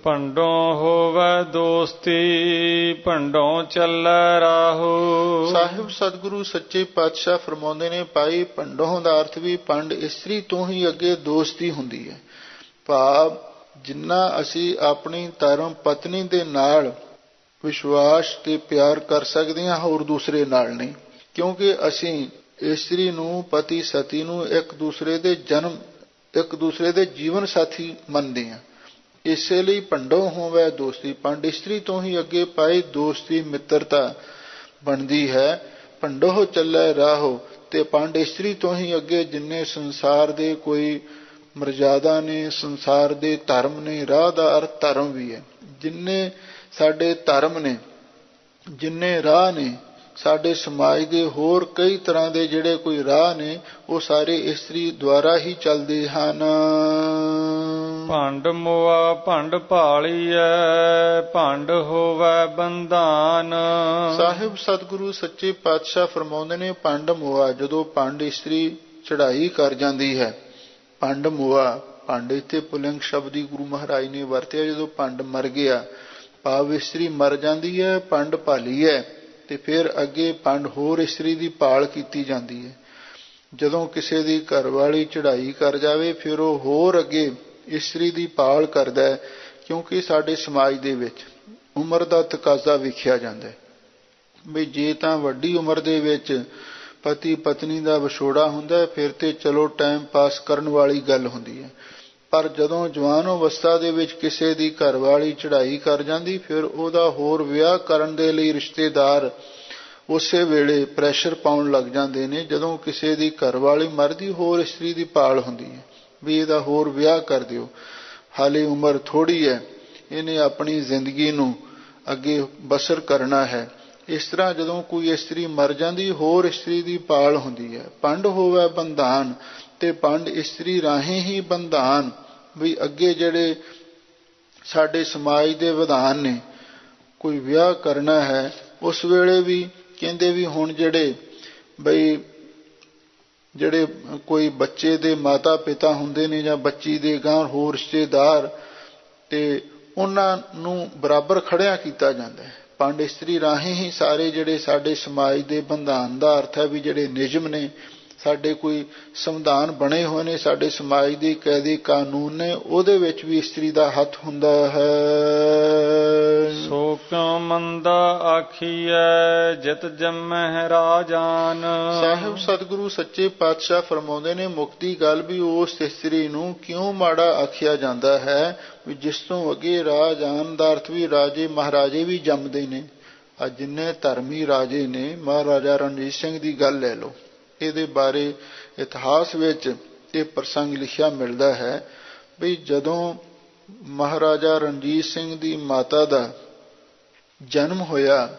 ਭੰਡੋਂ ਹੋਵੈ ਦੋਸਤੀ ਭੰਡੋਂ ਚੱਲੈ ਰਾਹੋ। ਸਾਹਿਬ ਸਤਿਗੁਰੂ ਸੱਚੇ ਪਾਤਸ਼ਾਹ ਫਰਮਾਉਂਦੇ ਨੇ, ਭਾਈ ਭੰਡੋਂ ਦਾ ਅਰਥ ਵੀ ਭੰਡ ਇਸਤਰੀ ਤੋਂ ਹੀ ਅੱਗੇ ਦੋਸਤੀ ਹੁੰਦੀ ਹੈ। ਭਾਵ ਜਿੰਨਾ ਅਸੀਂ ਆਪਣੀ ਧਰਮ ਪਤਨੀ ਦੇ ਨਾਲ ਵਿਸ਼ਵਾਸ ਤੇ ਪਿਆਰ ਕਰ ਸਕਦੇ ਹਾਂ, ਹੋਰ ਦੂਸਰੇ ਨਾਲ ਨਹੀਂ। ਕਿਉਂਕਿ ਅਸੀਂ ਇਸਤਰੀ ਨੂੰ, ਪਤੀ ਸਤੀ ਨੂੰ ਇੱਕ ਦੂਸਰੇ ਦੇ ਜੀਵਨ ਸਾਥੀ ਮੰਨਦੇ ਹਾਂ। ਇਸੇ ਲਈ ਭੰਡੋਂ ਹੋਵੇ ਦੋਸਤੀ, ਭੰਡ ਇਸਤਰੀ ਤੋਂ ਹੀ ਅੱਗੇ ਪਾਏ ਦੋਸਤੀ ਮਿੱਤਰਤਾ ਬਣਦੀ ਹੈ। ਭੰਡੋਂ ਚੱਲੇ ਰਾਹੋ, ਤੇ ਭੰਡ ਇਸਤਰੀ ਤੋਂ ਹੀ ਅੱਗੇ ਜਿੰਨੇ ਸੰਸਾਰ ਦੇ ਕੋਈ ਮਰਜ਼ਾਦਾ ਨੇ, ਸੰਸਾਰ ਦੇ ਧਰਮ ਨੇ। ਰਾਹ ਦਾ ਅਰਥ ਧਰਮ ਵੀ ਹੈ। ਜਿੰਨੇ ਸਾਡੇ ਧਰਮ ਨੇ, ਜਿੰਨੇ ਰਾਹ ਨੇ ਸਾਡੇ ਸਮਾਜ ਦੇ, ਹੋਰ ਕਈ ਤਰ੍ਹਾਂ ਦੇ ਜਿਹੜੇ ਕੋਈ ਰਾਹ ਨੇ, ਉਹ ਸਾਰੇ ਇਸਤਰੀ ਦੁਆਰਾ ਹੀ ਚੱਲਦੇ ਹਨ। ਭੰਡ ਮੋਆ ਭੰਡ ਭਾਲੀਐ ਭੰਡ ਹੋਵੈ ਬੰਧਾਨ। ਸਾਹਿਬ ਸਤਿਗੁਰੂ ਸੱਚੇ ਪਾਤਸ਼ਾਹ ਫਰਮਾਉਂਦੇ ਨੇ, ਭੰਡ ਮੋਆ, ਜਦੋਂ ਭੰਡ ਇਸਤਰੀ ਚੜ੍ਹਾਈ ਕਰ ਜਾਂਦੀ ਹੈ, ਭੰਡ ਮੋਆ, ਭੰਡ ਇੱਥੇ ਪੁਲਿੰਗ ਸ਼ਬਦ ਹੀ ਗੁਰੂ ਮਹਾਰਾਜ ਨੇ ਵਰਤਿਆ। ਜਦੋਂ ਭੰਡ ਮਰ ਗਿਆ, ਭਾਵ ਇਸਤਰੀ ਮਰ ਜਾਂਦੀ ਹੈ, ਭੰਡ ਭਾਲੀ ਹੈ, ਤੇ ਫਿਰ ਅੱਗੇ ਭੰਡ ਹੋਰ ਇਸਤਰੀ ਦੀ ਭਾਲ ਕੀਤੀ ਜਾਂਦੀ ਹੈ। ਜਦੋਂ ਕਿਸੇ ਦੀ ਘਰਵਾਲੀ ਚੜ੍ਹਾਈ ਕਰ ਜਾਵੇ, ਫਿਰ ਉਹ ਹੋਰ ਅੱਗੇ ਇਸਤਰੀ ਦੀ ਭਾਲ ਕਰਦਾ ਹੈ। ਕਿਉਂਕਿ ਸਾਡੇ ਸਮਾਜ ਦੇ ਵਿੱਚ ਉਮਰ ਦਾ ਤਕਾਜ਼ਾ ਵੇਖਿਆ ਜਾਂਦਾ ਹੈ ਵੀ ਜੇ ਤਾਂ ਵੱਡੀ ਉਮਰ ਦੇ ਵਿੱਚ ਪਤੀ ਪਤਨੀ ਦਾ ਵਿਛੋੜਾ ਹੁੰਦਾ ਹੈ, ਫਿਰ ਤੇ ਚਲੋ ਟਾਈਮ ਪਾਸ ਕਰਨ ਵਾਲੀ ਗੱਲ ਹੁੰਦੀ ਹੈ। ਪਰ ਜਦੋਂ ਜਵਾਨ ਅਵਸਥਾ ਦੇ ਵਿੱਚ ਕਿਸੇ ਦੀ ਘਰਵਾਲੀ ਚੜ੍ਹਾਈ ਕਰ ਜਾਂਦੀ, ਫਿਰ ਉਹਦਾ ਹੋਰ ਵਿਆਹ ਕਰਨ ਦੇ ਲਈ ਰਿਸ਼ਤੇਦਾਰ ਉਸੇ ਵੇਲੇ ਪ੍ਰੈਸ਼ਰ ਪਾਉਣ ਲੱਗ ਜਾਂਦੇ ਨੇ। ਜਦੋਂ ਕਿਸੇ ਦੀ ਘਰਵਾਲੀ ਮਰਦੀ, ਹੋਰ ਇਸਤਰੀ ਦੀ ਭਾਲ ਹੁੰਦੀ ਹੈ ਵੀ ਇਹਦਾ ਹੋਰ ਵਿਆਹ ਕਰ ਦਿਓ, ਹਾਲੇ ਉਮਰ ਥੋੜ੍ਹੀ ਹੈ, ਇਹਨੇ ਆਪਣੀ ਜ਼ਿੰਦਗੀ ਨੂੰ ਅੱਗੇ ਬਸਰ ਕਰਨਾ ਹੈ। ਇਸ ਤਰ੍ਹਾਂ ਜਦੋਂ ਕੋਈ ਇਸਤਰੀ ਮਰ ਜਾਂਦੀ, ਹੋਰ ਇਸਤਰੀ ਦੀ ਭਾਲ ਹੁੰਦੀ ਹੈ। ਭੰਡ ਹੋਵੇ ਬੰਧਾਨ, ਤੇ ਭੰਡ ਇਸਤਰੀ ਰਾਹੀਂ ਹੀ ਬੰਧਾਨ, ਵੀ ਅੱਗੇ ਜਿਹੜੇ ਸਾਡੇ ਸਮਾਜ ਦੇ ਵਿਧਾਨ ਨੇ, ਕੋਈ ਵਿਆਹ ਕਰਨਾ ਹੈ, ਉਸ ਵੇਲੇ ਵੀ ਕਹਿੰਦੇ ਵੀ ਹੁਣ ਜਿਹੜੇ ਕੋਈ ਬੱਚੇ ਦੇ ਮਾਤਾ ਪਿਤਾ ਹੁੰਦੇ ਨੇ, ਜਾਂ ਬੱਚੀ ਦੇ ਗਾਂ ਹੋਰ ਰਿਸ਼ਤੇਦਾਰ, ਤੇ ਉਹਨਾਂ ਨੂੰ ਬਰਾਬਰ ਖੜਿਆ ਕੀਤਾ ਜਾਂਦਾ ਹੈ। ਭੰਡ ਇਸਤਰੀ ਰਾਹੀਂ ਹੀ ਸਾਰੇ ਜਿਹੜੇ ਸਾਡੇ ਸਮਾਜ ਦੇ ਬੰਧਾਨ ਦਾ ਅਰਥ ਹੈ ਵੀ ਜਿਹੜੇ ਨਿਯਮ ਨੇ, ਸਾਡੇ ਕੋਈ ਸੰਵਿਧਾਨ ਬਣੇ ਹੋਏ ਨੇ, ਸਾਡੇ ਸਮਾਜ ਦੇ ਕਾਇਦੇ ਕਾਨੂੰਨ ਨੇ, ਉਹਦੇ ਵਿੱਚ ਵੀ ਇਸਤਰੀ ਦਾ ਹੱਥ ਹੁੰਦਾ ਹੈ। ਸੋ ਕਿਉ ਮੰਦਾ ਆਖੀਐ ਜਿਤ ਜੰਮਹਿ ਰਾਜਾਨ। ਸਾਹਿਬ ਸਤਿਗੁਰੂ ਸੱਚੇ ਪਾਤਸ਼ਾਹ ਫਰਮਾਉਂਦੇ ਨੇ, ਮੁਕਤੀ ਗੱਲ ਵੀ ਉਸ ਇਸਤਰੀ ਨੂੰ ਕਿਉਂ ਮਾੜਾ ਆਖਿਆ ਜਾਂਦਾ ਹੈ ਵੀ ਜਿਸ ਤੋਂ ਅੱਗੇ ਰਾਜਾਨ ਦਾ ਅਰਥ ਵੀ ਰਾਜੇ ਮਹਾਰਾਜੇ ਵੀ ਜੰਮਦੇ ਨੇ। ਅੱਜ ਜਿੰਨੇ ਧਰਮੀ ਰਾਜੇ ਨੇ, ਮਹਾਰਾਜਾ ਰਣਜੀਤ ਸਿੰਘ ਦੀ ਗੱਲ ਲੈ ਲਓ, ਇਹਦੇ ਬਾਰੇ ਇਤਿਹਾਸ ਵਿੱਚ ਇਹ ਪ੍ਰਸੰਗ ਲਿਖਿਆ ਮਿਲਦਾ ਹੈ ਵੀ ਜਦੋਂ ਮਹਾਰਾਜਾ ਰਣਜੀਤ ਸਿੰਘ ਦੀ ਮਾਤਾ ਦਾ ਜਨਮ ਹੋਇਆ,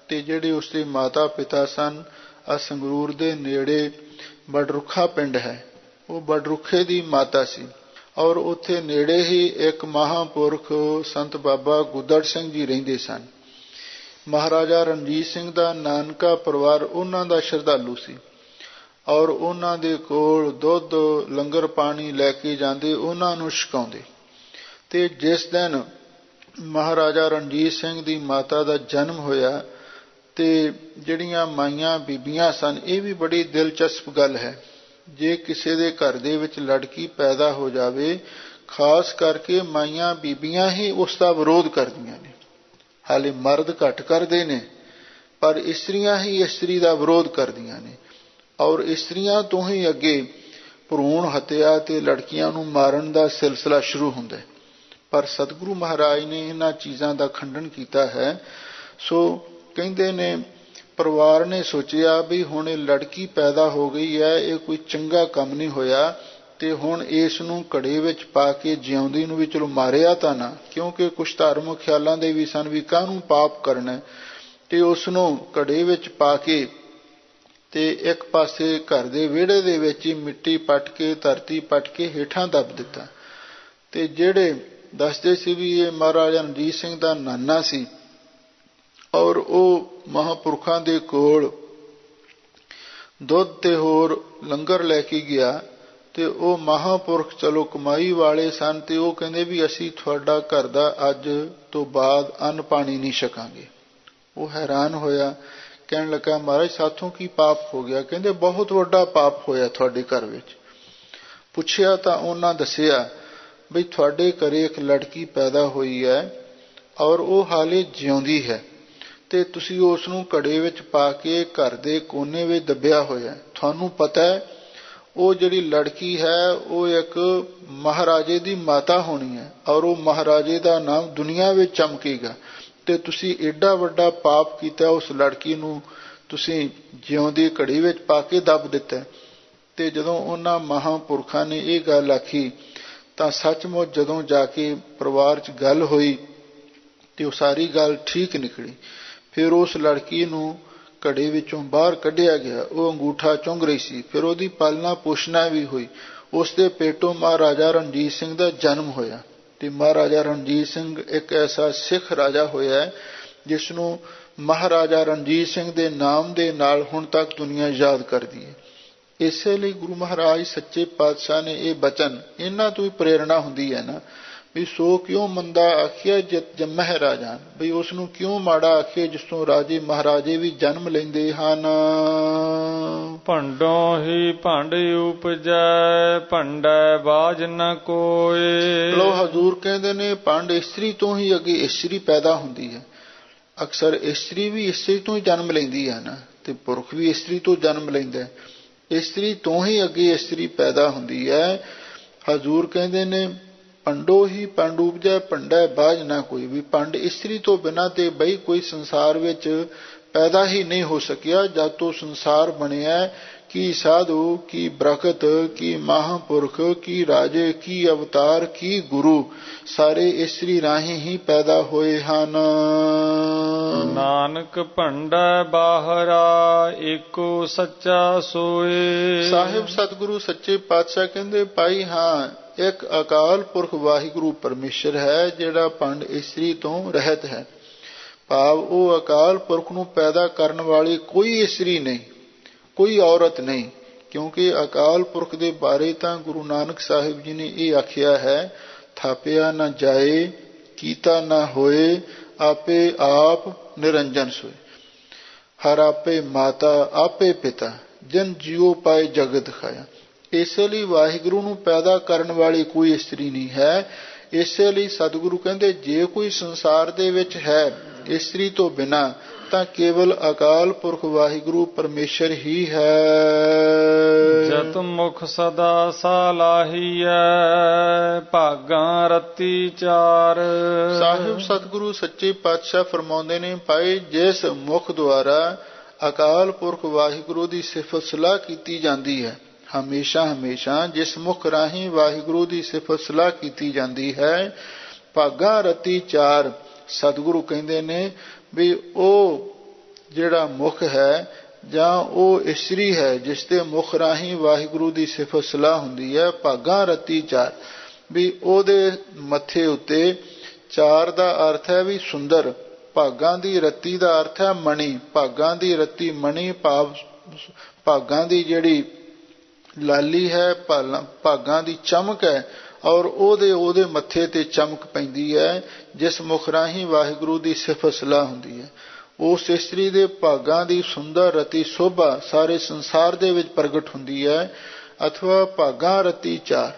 ਤੇ ਜਿਹੜੇ ਉਸਦੇ ਮਾਤਾ ਪਿਤਾ ਸਨ, ਸੰਗਰੂਰ ਦੇ ਨੇੜੇ ਬਡਰੁੱਖਾ ਪਿੰਡ ਹੈ, ਉਹ ਬਡਰੁੱਖੇ ਦੀ ਮਾਤਾ ਸੀ। ਔਰ ਉੱਥੇ ਨੇੜੇ ਹੀ ਇੱਕ ਮਹਾਂਪੁਰਖ ਸੰਤ ਬਾਬਾ ਗੁੱਦੜ ਸਿੰਘ ਜੀ ਰਹਿੰਦੇ ਸਨ। ਮਹਾਰਾਜਾ ਰਣਜੀਤ ਸਿੰਘ ਦਾ ਨਾਨਕਾ ਪਰਿਵਾਰ ਉਹਨਾਂ ਦਾ ਸ਼ਰਧਾਲੂ ਸੀ, ਔਰ ਉਹਨਾਂ ਦੇ ਕੋਲ ਦੁੱਧ ਲੰਗਰ ਪਾਣੀ ਲੈ ਕੇ ਜਾਂਦੇ, ਉਹਨਾਂ ਨੂੰ ਛਕਾਉਂਦੇ। ਤੇ ਜਿਸ ਦਿਨ ਮਹਾਰਾਜਾ ਰਣਜੀਤ ਸਿੰਘ ਦੀ ਮਾਤਾ ਦਾ ਜਨਮ ਹੋਇਆ, ਤੇ ਜਿਹੜੀਆਂ ਮਾਈਆਂ ਬੀਬੀਆਂ ਸਨ, ਇਹ ਵੀ ਬੜੀ ਦਿਲਚਸਪ ਗੱਲ ਹੈ, ਜੇ ਕਿਸੇ ਦੇ ਘਰ ਦੇ ਵਿੱਚ ਲੜਕੀ ਪੈਦਾ ਹੋ ਜਾਵੇ, ਖਾਸ ਕਰਕੇ ਮਾਈਆਂ ਬੀਬੀਆਂ ਹੀ ਉਸ ਦਾ ਵਿਰੋਧ ਕਰਦੀਆਂ ਨੇ। ਹਾਲੇ ਮਰਦ ਘੱਟ ਕਰਦੇ ਨੇ, ਪਰ ਇਸਤਰੀਆਂ ਹੀ ਇਸਤਰੀ ਦਾ ਵਿਰੋਧ ਕਰਦੀਆਂ ਨੇ, ਔਰ ਇਸਤਰੀਆਂ ਤੋਂ ਹੀ ਅੱਗੇ ਭਰੂਣ ਹੱਤਿਆ ਤੇ ਲੜਕੀਆਂ ਨੂੰ ਮਾਰਨ ਦਾ ਸਿਲਸਿਲਾ ਸ਼ੁਰੂ ਹੁੰਦਾ ਹੈ। ਪਰ ਸਤਿਗੁਰੂ ਮਹਾਰਾਜ ਨੇ ਇਹਨਾਂ ਚੀਜ਼ਾਂ ਦਾ ਖੰਡਨ ਕੀਤਾ ਹੈ। ਸੋ ਕਹਿੰਦੇ ਨੇ, ਪਰਿਵਾਰ ਨੇ ਸੋਚਿਆ ਵੀ ਹੁਣ ਇਹ ਲੜਕੀ ਪੈਦਾ ਹੋ ਗਈ ਹੈ, ਇਹ ਕੋਈ ਚੰਗਾ ਕੰਮ ਨਹੀਂ ਹੋਇਆ, ਤੇ ਹੁਣ ਇਸ ਨੂੰ ਘੜੇ ਵਿੱਚ ਪਾ ਕੇ ਜਿਉਂਦੀ ਨੂੰ ਵੀ ਚਲੋ ਮਾਰਿਆ ਤਾਂ ਨਾ, ਕਿਉਂਕਿ ਕੁਛ ਧਾਰਮਿਕ ਖਿਆਲਾਂ ਦੇ ਵੀ ਸਨ ਵੀ ਕਾਹਨੂੰ ਪਾਪ ਕਰਨਾ, ਤੇ ਉਸ ਨੂੰ ਘੜੇ ਵਿੱਚ ਪਾ ਕੇ ਤੇ ਇੱਕ ਪਾਸੇ ਘਰ ਦੇ ਵਿਹੜੇ ਦੇ ਵਿੱਚ ਹੀ ਮਿੱਟੀ ਪੱਟ ਕੇ, ਧਰਤੀ ਪੱਟ ਕੇ ਹੇਠਾਂ ਦੱਬ ਦਿੱਤਾ। ਤੇ ਜਿਹੜੇ ਦੱਸਦੇ ਸੀ ਵੀ ਇਹ ਮਹਾਰਾਜਾ ਰਣਜੀਤ ਸਿੰਘ ਦਾ ਨਾਨਾ ਸੀ, ਔਰ ਉਹ ਮਹਾਂਪੁਰਖਾਂ ਦੇ ਕੋਲ ਦੁੱਧ ਤੇ ਹੋਰ ਲੰਗਰ ਲੈ ਕੇ ਗਿਆ, ਤੇ ਉਹ ਮਹਾਂਪੁਰਖ ਚਲੋ ਕਮਾਈ ਵਾਲੇ ਸਨ, ਤੇ ਉਹ ਕਹਿੰਦੇ ਵੀ ਅਸੀਂ ਤੁਹਾਡਾ ਘਰ ਦਾ ਅੱਜ ਤੋਂ ਬਾਅਦ ਅੰਨ ਪਾਣੀ ਨਹੀਂ ਛਕਾਂਗੇ। ਉਹ ਹੈਰਾਨ ਹੋਇਆ, ਕਹਿਣ ਲੱਗਾ ਮਹਾਰਾਜ ਸਾਥੋਂ ਕੀ ਪਾਪ ਹੋ ਗਿਆ? ਕਹਿੰਦੇ ਬਹੁਤ ਵੱਡਾ ਪਾਪ ਹੋਇਆ ਤੁਹਾਡੇ ਘਰ ਵਿੱਚ। ਪੁੱਛਿਆ ਤਾਂ ਉਹਨਾਂ ਦੱਸਿਆ ਬਈ ਤੁਹਾਡੇ ਘਰੇ ਇੱਕ ਲੜਕੀ ਪੈਦਾ ਹੋਈ ਹੈ ਔਰ ਉਹ ਹਾਲੇ ਜਿਉਂਦੀ ਹੈ, ਤੇ ਤੁਸੀਂ ਉਸ ਨੂੰ ਘੜੇ ਵਿੱਚ ਪਾ ਕੇ ਘਰ ਦੇ ਕੋਨੇ ਵਿੱਚ ਦੱਬਿਆ ਹੋਇਆ। ਤੁਹਾਨੂੰ ਪਤਾ ਹੈ ਉਹ ਜਿਹੜੀ ਲੜਕੀ ਹੈ ਉਹ ਇੱਕ ਮਹਾਰਾਜੇ ਦੀ ਮਾਤਾ ਹੋਣੀ ਹੈ ਔਰ ਉਹ ਮਹਾਰਾਜੇ ਦਾ ਨਾਮ ਦੁਨੀਆ ਵਿੱਚ ਚਮਕੇਗਾ, ਤੇ ਤੁਸੀਂ ਏਡਾ ਵੱਡਾ ਪਾਪ ਕੀਤਾ, ਉਸ ਲੜਕੀ ਨੂੰ ਤੁਸੀਂ ਜਿਉਂਦੀ ਘੜੀ ਵਿੱਚ ਪਾ ਕੇ ਦੱਬ ਦਿੱਤਾ। ਤੇ ਜਦੋਂ ਉਹਨਾਂ ਮਹਾਂਪੁਰਖਾਂ ਨੇ ਇਹ ਗੱਲ ਆਖੀ ਤਾਂ ਸੱਚਮੁੱਚ ਜਦੋਂ ਜਾ ਕੇ ਪਰਿਵਾਰ 'ਚ ਗੱਲ ਹੋਈ ਤੇ ਉਹ ਸਾਰੀ ਗੱਲ ਠੀਕ ਨਿਕਲੀ। ਫਿਰ ਉਸ ਲੜਕੀ ਨੂੰ ਘੜੇ ਵਿੱਚੋਂ ਬਾਹਰ ਕੱਢਿਆ ਗਿਆ, ਉਹ ਅੰਗੂਠਾ ਚੁੰਘ ਰਹੀ ਸੀ। ਫਿਰ ਉਹਦੀ ਪਾਲਣਾ ਪੋਸ਼ਣਾ ਵੀ ਹੋਈ। ਉਸ ਦੇ ਪੇਟੋਂ ਮਹਾਰਾਜਾ ਰਣਜੀਤ ਸਿੰਘ ਦਾ ਜਨਮ ਹੋਇਆ, ਤੇ ਮਹਾਰਾਜਾ ਰਣਜੀਤ ਸਿੰਘ ਇੱਕ ਐਸਾ ਸਿੱਖ ਰਾਜਾ ਹੋਇਆ ਜਿਸ ਨੂੰ ਮਹਾਰਾਜਾ ਰਣਜੀਤ ਸਿੰਘ ਦੇ ਨਾਮ ਦੇ ਨਾਲ ਹੁਣ ਤੱਕ ਦੁਨੀਆ ਯਾਦ ਕਰਦੀ ਹੈ। ਇਸੇ ਲਈ ਗੁਰੂ ਮਹਾਰਾਜ ਸੱਚੇ ਪਾਤਸ਼ਾਹ ਨੇ ਇਹ ਬਚਨ, ਇਹਨਾਂ ਤੋਂ ਹੀ ਪ੍ਰੇਰਣਾ ਹੁੰਦੀ ਹੈ ਨਾ ਵੀ ਸੋ ਕਿਉਂ ਮੰਦਾ ਆਖਿਆ ਜਿਤ ਜੰਮਹਿ ਰਾਜਾਨ, ਬਈ ਉਸ ਨੂੰ ਕਿਉਂ ਮਾੜਾ ਆਖਿਆ ਜਿਸ ਤੋਂ ਰਾਜੇ ਮਹਾਰਾਜੇ ਵੀ ਜਨਮ ਲੈਂਦੇ ਹਨ। ਭੰਡੋਂ ਹੀ ਭੰਡ ਉਪਜੈ ਭੰਡੈ ਬਾਝ ਨ ਕੋਏ। ਲੋ ਹਜ਼ੂਰ ਕਹਿੰਦੇ ਨੇ ਭੰਡ ਇਸਤਰੀ ਤੋਂ ਹੀ ਅੱਗੇ ਇਸਤਰੀ ਪੈਦਾ ਹੁੰਦੀ ਹੈ। ਅਕਸਰ ਇਸਤਰੀ ਵੀ ਇਸਤਰੀ ਤੋਂ ਹੀ ਜਨਮ ਲੈਂਦੀ ਹੈ ਨਾ, ਤੇ ਪੁਰਖ ਵੀ ਇਸਤਰੀ ਤੋਂ ਜਨਮ ਲੈਂਦਾ। ਇਸਤਰੀ ਤੋਂ ਹੀ ਅੱਗੇ ਇਸਤਰੀ ਪੈਦਾ ਹੁੰਦੀ ਹੈ। ਹਜ਼ੂਰ ਕਹਿੰਦੇ ਨੇ ਭੰਡੋ ਹੀ ਭੰਡ ਉਪਜੈ ਭੰਡੈ ਬਾਝ ਨਾ ਕੋਈ, ਵੀ ਭੰਡ ਇਸਤਰੀ ਤੋਂ ਬਿਨਾਂ ਤੇ ਬਈ ਕੋਈ ਸੰਸਾਰ ਵਿੱਚ ਪੈਦਾ ਹੀ ਨਹੀਂ ਹੋ ਸਕਿਆ। ਜਦ ਤੋਂ ਸੰਸਾਰ ਬਣਿਆ, ਕੀ ਸਾਧੂ, ਕੀ ਬਰਕਤ, ਕੀ ਮਹਾਂਪੁਰਖ, ਕੀ ਰਾਜੇ, ਕੀ ਅਵਤਾਰ, ਕੀ ਗੁਰੂ, ਸਾਰੇ ਇਸਤਰੀ ਰਾਹੀਂ ਹੀ ਪੈਦਾ ਹੋਏ ਹਨ। ਨਾਨਕ ਭੰਡੈ ਬਾਹਰਾ ਏਕੋ ਸੱਚਾ ਸੋਏ। ਸਾਹਿਬ ਸਤਿਗੁਰੂ ਸੱਚੇ ਪਾਤਸ਼ਾਹ ਕਹਿੰਦੇ ਭਾਈ ਹਾਂ, ਇੱਕ ਅਕਾਲ ਪੁਰਖ ਵਾਹਿਗੁਰੂ ਪਰਮੇਸ਼ਰ ਹੈ ਜਿਹੜਾ ਭੰਡ ਇਸਤਰੀ ਤੋਂ ਰਹਿਤ ਹੈ। ਭਾਵ ਉਹ ਅਕਾਲ ਪੁਰਖ ਨੂੰ ਪੈਦਾ ਕਰਨ ਵਾਲੀ ਕੋਈ ਇਸਤਰੀ ਨਹੀਂ, ਕੋਈ ਔਰਤ ਨਹੀਂ, ਕਿਉਂਕਿ ਅਕਾਲ ਪੁਰਖ ਦੇ ਬਾਰੇ ਤਾਂ ਗੁਰੂ ਨਾਨਕ ਸਾਹਿਬ ਜੀ ਨੇ ਇਹ ਆਖਿਆ ਹੈ, ਥਾਪਿਆ ਨਾ ਜਾਏ ਕੀਤਾ ਨਾ ਹੋਏ ਆਪੇ ਆਪ ਨਿਰੰਜਨ ਸੋਏ। ਹਰ ਆਪੇ ਮਾਤਾ ਆਪੇ ਪਿਤਾ ਜਨ ਜਿਉ ਪਾਏ ਜਗਤ ਖਾਇਆ। ਇਸੇ ਲਈ ਵਾਹਿਗੁਰੂ ਨੂੰ ਪੈਦਾ ਕਰਨ ਵਾਲੀ ਕੋਈ ਇਸਤਰੀ ਨਹੀਂ ਹੈ। ਇਸੇ ਲਈ ਸਤਿਗੁਰੂ ਕਹਿੰਦੇ ਜੇ ਕੋਈ ਸੰਸਾਰ ਦੇ ਵਿੱਚ ਹੈ ਇਸਤਰੀ ਤੋਂ ਬਿਨਾਂ ਤਾਂ ਕੇਵਲ ਅਕਾਲ ਪੁਰਖ ਵਾਹਿਗੁਰੂ ਪਰਮੇਸ਼ਰ ਹੀ ਹੈ। ਜਤ ਮੁਖ ਸਦਾ ਸਾਲਾਹੀਐ ਭਾਗਾਂ ਰਤੀ ਚਾਰ। ਸਾਹਿਬ ਸਤਿਗੁਰੂ ਸੱਚੇ ਪਾਤਸ਼ਾਹ ਫਰਮਾਉਂਦੇ ਨੇ ਭਾਈ ਜਿਸ ਮੁਖ ਦੁਆਰਾ ਅਕਾਲ ਪੁਰਖ ਵਾਹਿਗੁਰੂ ਦੀ ਸਿਫਤ ਸਲਾਹ ਕੀਤੀ ਜਾਂਦੀ ਹੈ, ਹਮੇਸ਼ਾ ਹਮੇਸ਼ਾ ਜਿਸ ਮੁਖ ਰਾਹੀਂ ਵਾਹਿਗੁਰੂ ਦੀ ਸਿਫਤ ਸਲਾਹ ਕੀਤੀ ਜਾਂਦੀ ਹੈ, ਭਾਗਾਂ ਰਤੀ ਚਾਰ। ਸਤਿਗੁਰੂ ਕਹਿੰਦੇ ਨੇ ਵੀ ਉਹ ਜਿਹੜਾ ਮੁਖ ਹੈ ਜਾਂ ਉਹ ਇਸਤਰੀ ਹੈ ਜਿਸ ਦੇ ਮੁਖ ਰਾਹੀਂ ਵਾਹਿਗੁਰੂ ਦੀ ਸਿਫਤ ਸਲਾਹ ਹੁੰਦੀ ਹੈ, ਭਾਗਾਂ ਰਤੀ ਚਾਰ, ਵੀ ਉਹਦੇ ਮੱਥੇ ਉੱਤੇ ਚਾਰ ਦਾ ਅਰਥ ਹੈ ਵੀ ਸੁੰਦਰ, ਭਾਗਾਂ ਦੀ ਰਤੀ ਦਾ ਅਰਥ ਹੈ ਮਣੀ, ਭਾਗਾਂ ਦੀ ਰਤੀ ਮਣੀ ਭਾਵ ਭਾਗਾਂ ਦੀ ਜਿਹੜੀ ਲਾਲੀ ਹੈ, ਭਾਗਾਂ ਦੀ ਚਮਕ ਹੈ ਔਰ ਉਹਦੇ ਮੱਥੇ ਤੇ ਚਮਕ ਪੈਂਦੀ ਹੈ ਜਿਸ ਮੁਖ ਰਾਹੀਂ ਵਾਹਿਗੁਰੂ ਦੀ ਸਿਫਤ ਸਲਾਹ ਹੁੰਦੀ ਹੈ। ਉਸ ਇਸਤਰੀ ਦੇ ਭਾਗਾਂ ਦੀ ਸੁੰਦਰ ਰਤੀ ਸੋਭਾ ਸਾਰੇ ਸੰਸਾਰ ਦੇ ਵਿੱਚ ਪ੍ਰਗਟ ਹੁੰਦੀ ਹੈ। ਅਥਵਾ ਭਾਗਾਂ ਰਤੀ ਚਾਰ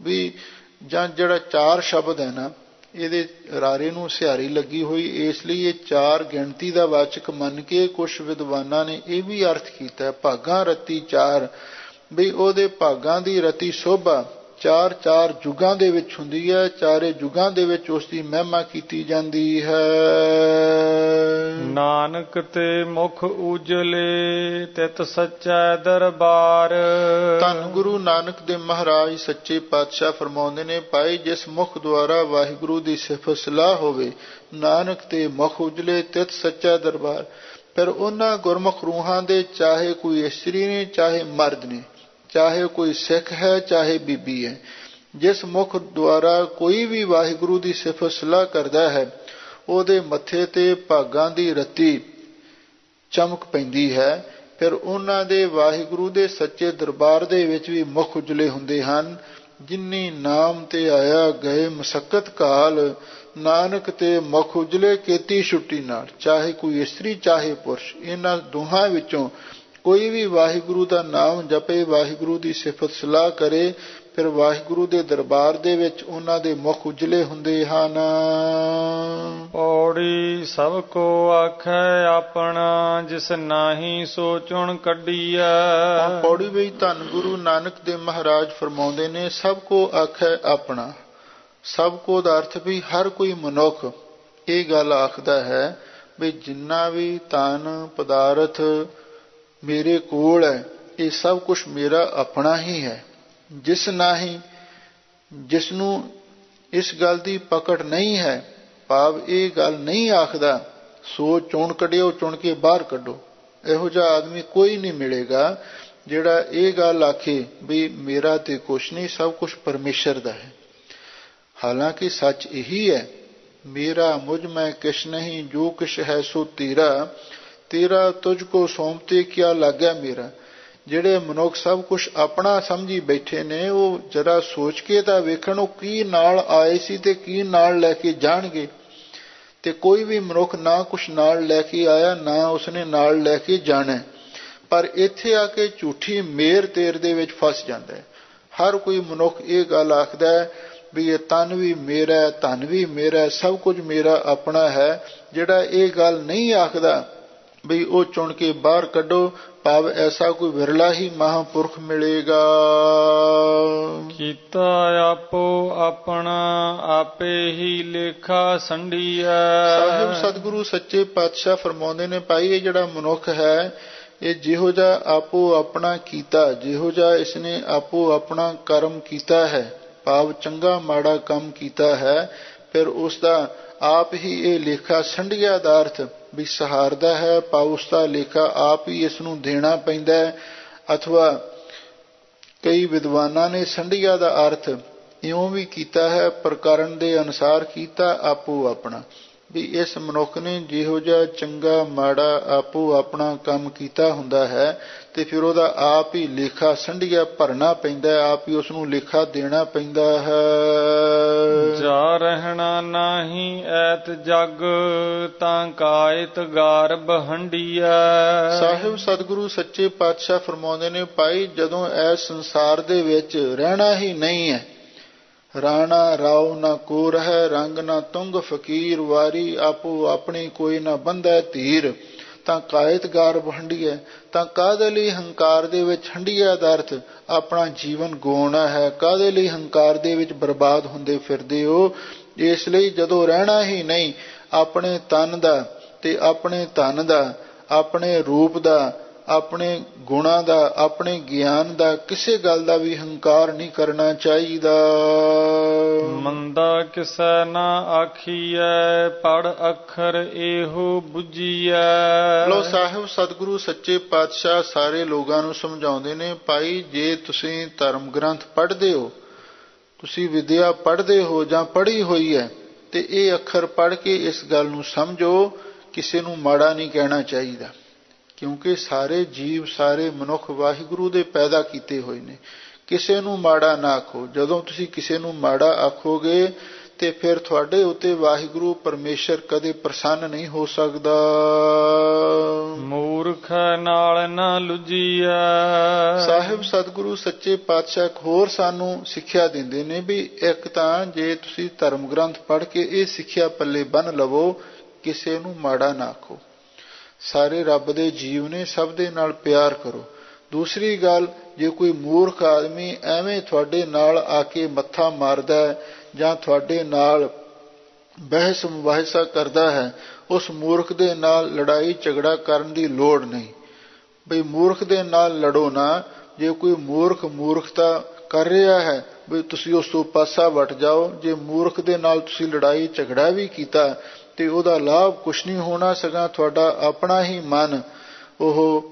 ਵੀ ਜਾਂ ਜਿਹੜਾ ਚਾਰ ਸ਼ਬਦ ਹੈ ਨਾ, ਇਹਦੇ ਰਾਰੇ ਨੂੰ ਸਿਹਾਰੀ ਲੱਗੀ ਹੋਈ, ਇਸ ਲਈ ਇਹ ਚਾਰ ਗਿਣਤੀ ਦਾ ਵਾਚਕ ਮੰਨ ਕੇ ਕੁਛ ਵਿਦਵਾਨਾਂ ਨੇ ਇਹ ਵੀ ਅਰਥ ਕੀਤਾ ਭਾਗਾਂ ਰਤੀ ਚਾਰ, ਵੀ ਉਹਦੇ ਭਾਗਾਂ ਦੀ ਰਤੀ ਸੋਭਾ ਚਾਰ ਚਾਰ ਯੁੱਗਾਂ ਦੇ ਵਿੱਚ ਹੁੰਦੀ ਹੈ, ਚਾਰੇ ਯੁੱਗਾਂ ਦੇ ਵਿੱਚ ਉਸ ਦੀ ਮਹਿਮਾ ਕੀਤੀ ਜਾਂਦੀ ਹੈ। ਨਾਨਕ ਤੇ ਮੁਖ ਉਜਲੇ ਤਿਤ ਸੱਚਾ ਦਰਬਾਰ। ਧੰਨ ਗੁਰੂ ਨਾਨਕ ਦੇ ਮਹਾਰਾਜ ਸੱਚੇ ਪਾਤਸ਼ਾਹ ਫਰਮਾਉਂਦੇ ਨੇ ਭਾਈ ਜਿਸ ਮੁਖ ਦੁਆਰਾ ਵਾਹਿਗੁਰੂ ਦੀ ਸਿਫਤ ਸਲਾਹ ਹੋਵੇ, ਨਾਨਕ ਤੇ ਮੁਖ ਉਜਲੇ ਤਿਤ ਸੱਚਾ ਦਰਬਾਰ। ਫਿਰ ਉਹਨਾਂ ਗੁਰਮੁਖ ਰੂਹਾਂ ਦੇ ਚਾਹੇ ਕੋਈ ਇਸਤਰੀ ਨੇ ਚਾਹੇ ਮਰਦ ਨੇ, ਚਾਹੇ ਕੋਈ ਸਿੱਖ ਹੈ ਚਾਹੇ ਬੀਬੀ ਹੈ, ਜਿਸ ਮੁਖ ਦੁਆਰਾ ਕੋਈ ਵੀ ਵਾਹਿਗੁਰੂ ਦੀ ਸਿਫਤ ਸਲਾਹ ਕਰਦਾ ਹੈ ਉਹਦੇ ਮੱਥੇ ਤੇ ਭਾਗਾਂ ਦੀ ਰਤੀ ਚਮਕ ਪੈਂਦੀ ਹੈ। ਫਿਰ ਉਹਨਾਂ ਦੇ ਵਾਹਿਗੁਰੂ ਦੇ ਸੱਚੇ ਦਰਬਾਰ ਦੇ ਵਿੱਚ ਵੀ ਮੁਖ ਉਜਲੇ ਹੁੰਦੇ ਹਨ। ਜਿਨੀ ਨਾਮ ਤੇ ਆਇਆ ਗਏ ਮਸਕਤ ਕਾਲ, ਨਾਨਕ ਤੇ ਮੁਖ ਉਜਲੇ ਕੀਤੀ ਛੁੱਟੀ ਨਾਲ। ਚਾਹੇ ਕੋਈ ਇਸਤਰੀ ਚਾਹੇ ਪੁਰਸ਼, ਇਹਨਾਂ ਦੋਹਾਂ ਵਿੱਚੋਂ ਕੋਈ ਵੀ ਵਾਹਿਗੁਰੂ ਦਾ ਨਾਮ ਜਪੇ, ਵਾਹਿਗੁਰੂ ਦੀ ਸਿਫਤ ਸਲਾਹ ਕਰੇ, ਫਿਰ ਵਾਹਿਗੁਰੂ ਦੇ ਦਰਬਾਰ ਦੇ ਵਿੱਚ ਉਹਨਾਂ ਦੇ ਮੁਖ ਉਜਲੇ ਹੁੰਦੇ ਹਨ। ਪੌੜੀ ਸਭ ਕੋ ਆਖੈ ਆਪਣਾ, ਜਿਸ ਨਾਹੀ ਸੋ ਚੁਣ ਕੱਢੀਐ। ਪੌੜੀ ਵਿੱਚ ਧੰਨ ਗੁਰੂ ਨਾਨਕ ਦੇਵ ਮਹਾਰਾਜ ਫਰਮਾਉਂਦੇ ਨੇ, ਸਭ ਕੋ ਆਖੈ ਆਪਣਾ। ਸਭ ਕੋ ਦਾ ਅਰਥ ਵੀ ਹਰ ਕੋਈ ਮਨੁੱਖ ਇਹ ਗੱਲ ਆਖਦਾ ਹੈ ਵੀ ਜਿੰਨਾ ਵੀ ਧਨ ਪਦਾਰਥ ਮੇਰੇ ਕੋਲ ਹੈ, ਇਹ ਸਭ ਕੁਛ ਮੇਰਾ ਆਪਣਾ ਹੀ ਹੈ। ਜਿਸ ਨਾਹੀ, ਜਿਸ ਨੂੰ ਇਸ ਗੱਲ ਦੀ ਪਕੜ ਨਹੀਂ ਹੈ, ਭਾਵ ਇਹ ਗੱਲ ਨਹੀਂ ਆਖਦਾ, ਸੋ ਚੁਣ ਕੱਢਿਓ, ਚੁਣ ਕੇ ਬਾਹਰ ਕੱਢੋ। ਇਹੋ ਜਿਹਾ ਆਦਮੀ ਕੋਈ ਨਹੀਂ ਮਿਲੇਗਾ ਜਿਹੜਾ ਇਹ ਗੱਲ ਆਖੇ ਵੀ ਮੇਰਾ ਤੇ ਕੁਛ ਨਹੀਂ, ਸਭ ਕੁਛ ਪਰਮੇਸ਼ਰ ਦਾ ਹੈ। ਹਾਲਾਂਕਿ ਸੱਚ ਇਹੀ ਹੈ, ਮੇਰਾ ਮੁਝ ਮੈਂ ਕਿਛ ਨਹੀਂ, ਜੋ ਕਿਛ ਹੈ ਸੋ ਤੇਰਾ, ਤੇਰਾ ਤੁਝ ਕੋ ਸੌਂਪਤੇ ਕਿਆ ਲੱਗਿਆ ਮੇਰਾ। ਜਿਹੜੇ ਮਨੁੱਖ ਸਭ ਕੁਛ ਆਪਣਾ ਸਮਝੀ ਬੈਠੇ ਨੇ, ਉਹ ਜਰਾ ਸੋਚ ਕੇ ਤਾਂ ਵੇਖਣ ਉਹ ਕੀ ਨਾਲ ਆਏ ਸੀ ਤੇ ਕੀ ਨਾਲ ਲੈ ਕੇ ਜਾਣਗੇ। ਤੇ ਕੋਈ ਵੀ ਮਨੁੱਖ ਨਾ ਕੁਛ ਨਾਲ ਲੈ ਕੇ ਆਇਆ, ਨਾ ਉਸਨੇ ਨਾਲ ਲੈ ਕੇ ਜਾਣਾ, ਪਰ ਇੱਥੇ ਆ ਕੇ ਝੂਠੀ ਮੇਰ ਤੇਰ ਦੇ ਵਿੱਚ ਫਸ ਜਾਂਦਾ ਹੈ। ਹਰ ਕੋਈ ਮਨੁੱਖ ਇਹ ਗੱਲ ਆਖਦਾ ਹੈ ਵੀ ਇਹ ਤਨ ਵੀ ਮੇਰਾ, ਧਨ ਵੀ ਮੇਰਾ, ਸਭ ਕੁਝ ਮੇਰਾ ਆਪਣਾ ਹੈ। ਜਿਹੜਾ ਇਹ ਗੱਲ ਨਹੀਂ ਆਖਦਾ ਵੀ ਉਹ ਚੁਣ ਕੇ ਬਾਹਰ ਕੱਢੋ, ਭਾਵ ਐਸਾ ਕੋਈ ਵਿਰਲਾ ਹੀ ਮਹਾਂਪੁਰਖ ਮਿਲੇਗਾ। ਕੀਤਾ ਆਪੋ ਆਪਣਾ, ਆਪੇ ਹੀ ਲੇਖਾ ਸੰਡੀਐ। ਸਾਹਿਬ ਸਤਿਗੁਰੂ ਸੱਚੇ ਪਾਤਸ਼ਾਹ ਫਰਮਾਉਂਦੇ ਨੇ, ਭਾਈ ਇਹ ਜਿਹੜਾ ਮਨੁੱਖ ਹੈ, ਇਹ ਜਿਹੋ ਜਿਹਾ ਆਪੋ ਆਪਣਾ ਕੀਤਾ, ਜਿਹੋ ਜਿਹਾ ਇਸਨੇ ਆਪੋ ਆਪਣਾ ਕਰਮ ਕੀਤਾ ਹੈ, ਭਾਵ ਚੰਗਾ ਮਾੜਾ ਕੰਮ ਕੀਤਾ ਹੈ, ਫਿਰ ਉਸ ਦਾ ਆਪ ਹੀ ਇਹ ਲੇਖਾ ਸੰਢਿਆ ਦਾ ਅਰਥ ਵੀ ਸਹਾਰਦਾ ਹੈ, ਭਾਵ ਉਸ ਦਾ ਲੇਖਾ ਆਪ ਹੀ ਇਸ ਨੂੰ ਦੇਣਾ ਪੈਂਦਾ ਹੈ। ਅਥਵਾ ਕਈ ਵਿਦਵਾਨਾਂ ਨੇ ਸੰਢਿਆ ਦਾ ਅਰਥ ਇਉਂ ਵੀ ਕੀਤਾ ਹੈ, ਪ੍ਰਕਰਨ ਦੇ ਅਨੁਸਾਰ ਕੀਤਾ ਆਪੋ ਆਪਣਾ, ਵੀ ਇਸ ਮਨੁੱਖ ਨੇ ਜਿਹੋ ਜਿਹਾ ਚੰਗਾ ਮਾੜਾ ਆਪੋ ਆਪਣਾ ਕੰਮ ਕੀਤਾ ਹੁੰਦਾ ਹੈ, ਤੇ ਫਿਰ ਉਹਦਾ ਆਪ ਹੀ ਲੇਖਾ ਸੰਢਿਆ ਭਰਨਾ ਪੈਂਦਾ ਹੈ, ਆਪ ਹੀ ਉਸ ਨੂੰ ਲੇਖਾ ਦੇਣਾ ਪੈਂਦਾ ਹੈ। ਜਾ ਰਹਿਣਾ ਨਾਹੀ ਐਤ ਜਗ, ਤਾਂ ਕਾਇਤ ਗਾਰਬ ਹੰਡੀਐ। ਸਾਹਿਬ ਸਤਿਗੁਰੂ ਸੱਚੇ ਪਾਤਸ਼ਾਹ ਫਰਮਾਉਂਦੇ ਨੇ, ਭਾਈ ਜਦੋਂ ਇਸ ਸੰਸਾਰ ਦੇ ਵਿੱਚ ਰਹਿਣਾ ਹੀ ਨਹੀਂ ਹੈ, ਰਾਣਾ ਰਾਉ ਨਾ ਕੋ ਰਹਿ, ਰੰਗ ਨਾ ਤੁੰਗ ਫਕੀਰ, ਵਾਰੀ ਆਪੋ ਆਪਣੀ ਕੋਈ ਨਾ ਬੰਧੈ ਧੀਰ, ਤਾਂ ਕਾਇਤ ਗਾਰਬ ਹੰਡੀਐ। ਤਾਂ ਕਾਹਦੇ ਲਈ ਹੰਕਾਰ ਦੇ ਵਿੱਚ ਹੰਡੀਆ ਦਾ ਅਰਥ ਆਪਣਾ ਜੀਵਨ ਗਵਾਉਣਾ ਹੈ, ਕਾਹਦੇ ਲਈ ਹੰਕਾਰ ਦੇ ਵਿੱਚ ਬਰਬਾਦ ਹੁੰਦੇ ਫਿਰਦੇ ਹੋ। ਇਸ ਲਈ ਜਦੋਂ ਰਹਿਣਾ ਹੀ ਨਹੀਂ, ਆਪਣੇ ਤਨ ਦਾ ਤੇ ਆਪਣੇ ਧਨ ਦਾ, ਆਪਣੇ ਰੂਪ ਦਾ, ਆਪਣੇ ਗੁਣਾਂ ਦਾ, ਆਪਣੇ ਗਿਆਨ ਦਾ, ਕਿਸੇ ਗੱਲ ਦਾ ਵੀ ਹੰਕਾਰ ਨਹੀਂ ਕਰਨਾ ਚਾਹੀਦਾ। ਮੰਦਾ ਕਿਸੈ ਨਾ ਆਖੀਐ, ਪੜ ਅੱਖਰ ਇਹੋ ਬੁੱਝੀਐ। ਲੋ ਸਾਹਿਬ ਸਤਿਗੁਰੂ ਸੱਚੇ ਪਾਤਸ਼ਾਹ ਸਾਰੇ ਲੋਕਾਂ ਨੂੰ ਸਮਝਾਉਂਦੇ ਨੇ, ਭਾਈ ਜੇ ਤੁਸੀਂ ਧਰਮ ਗ੍ਰੰਥ ਪੜ੍ਹਦੇ ਹੋ, ਤੁਸੀਂ ਵਿਦਿਆ ਪੜ੍ਹਦੇ ਹੋ ਜਾਂ ਪੜ੍ਹੀ ਹੋਈ ਹੈ, ਤੇ ਇਹ ਅੱਖਰ ਪੜ੍ਹ ਕੇ ਇਸ ਗੱਲ ਨੂੰ ਸਮਝੋ, ਕਿਸੇ ਨੂੰ ਮਾੜਾ ਨਹੀਂ ਕਹਿਣਾ ਚਾਹੀਦਾ। ਕਿਉਂਕਿ ਸਾਰੇ ਜੀਵ, ਸਾਰੇ ਮਨੁੱਖ ਵਾਹਿਗੁਰੂ ਦੇ ਪੈਦਾ ਕੀਤੇ ਹੋਏ ਨੇ, ਕਿਸੇ ਨੂੰ ਮਾੜਾ ਨਾ ਆਖੋ। ਜਦੋਂ ਤੁਸੀਂ ਕਿਸੇ ਨੂੰ ਮਾੜਾ ਆਖੋਗੇ ਤੇ ਫਿਰ ਤੁਹਾਡੇ ਉੱਤੇ ਵਾਹਿਗੁਰੂ ਪਰਮੇਸ਼ਰ ਕਦੇ ਪ੍ਰਸੰਨ ਨਹੀਂ ਹੋ ਸਕਦਾ। ਮੂਰਖ ਨਾਲ ਨਾ ਲੁੱਜੀਐ। ਸਾਹਿਬ ਸਤਿਗੁਰੂ ਸੱਚੇ ਪਾਤਸ਼ਾਹ ਹੋਰ ਸਾਨੂੰ ਸਿੱਖਿਆ ਦਿੰਦੇ ਨੇ ਵੀ ਇੱਕ ਤਾਂ ਜੇ ਤੁਸੀਂ ਧਰਮ ਗ੍ਰੰਥ ਪੜ੍ਹ ਕੇ ਇਹ ਸਿੱਖਿਆ ਪੱਲੇ ਬੰਨ੍ਹ ਲਵੋ, ਕਿਸੇ ਨੂੰ ਮਾੜਾ ਨਾ ਆਖੋ। ਸਾਰੇ ਰੱਬ ਦੇ ਜੀਵ ਨੇ, ਸਭ ਦੇ ਨਾਲ ਪਿਆਰ ਕਰੋ। ਦੂਸਰੀ ਗੱਲ, ਜੇ ਕੋਈ ਮੂਰਖ ਆਦਮੀ ਐਵੇਂ ਤੁਹਾਡੇ ਨਾਲ ਆ ਕੇ ਮੱਥਾ ਮਾਰਦਾ ਹੈ ਜਾਂ ਤੁਹਾਡੇ ਨਾਲ ਬਹਿਸ ਮੁਬਾਹਿਸਾ ਕਰਦਾ ਹੈ, ਉਸ ਮੂਰਖ ਦੇ ਨਾਲ ਲੜਾਈ ਝਗੜਾ ਕਰਨ ਦੀ ਲੋੜ ਨਹੀਂ। ਬਈ ਮੂਰਖ ਦੇ ਨਾਲ ਲੜੋ ਨਾ। ਜੇ ਕੋਈ ਮੂਰਖ ਮੂਰਖਤਾ ਕਰ ਰਿਹਾ ਹੈ, ਵੀ ਤੁਸੀਂ ਉਸ ਤੋਂ ਪਾਸਾ ਵੱਟ ਜਾਓ। ਜੇ ਮੂਰਖ ਦੇ ਨਾਲ ਤੁਸੀਂ ਲੜਾਈ ਝਗੜਾ ਵੀ ਕੀਤਾ ਤੇ ਉਹਦਾ ਲਾਭ ਕੁਛ ਨਹੀਂ ਹੋਣਾ, ਸਗੋਂ ਤੁਹਾਡਾ ਆਪਣਾ ਹੀ ਮਨ ਉਹ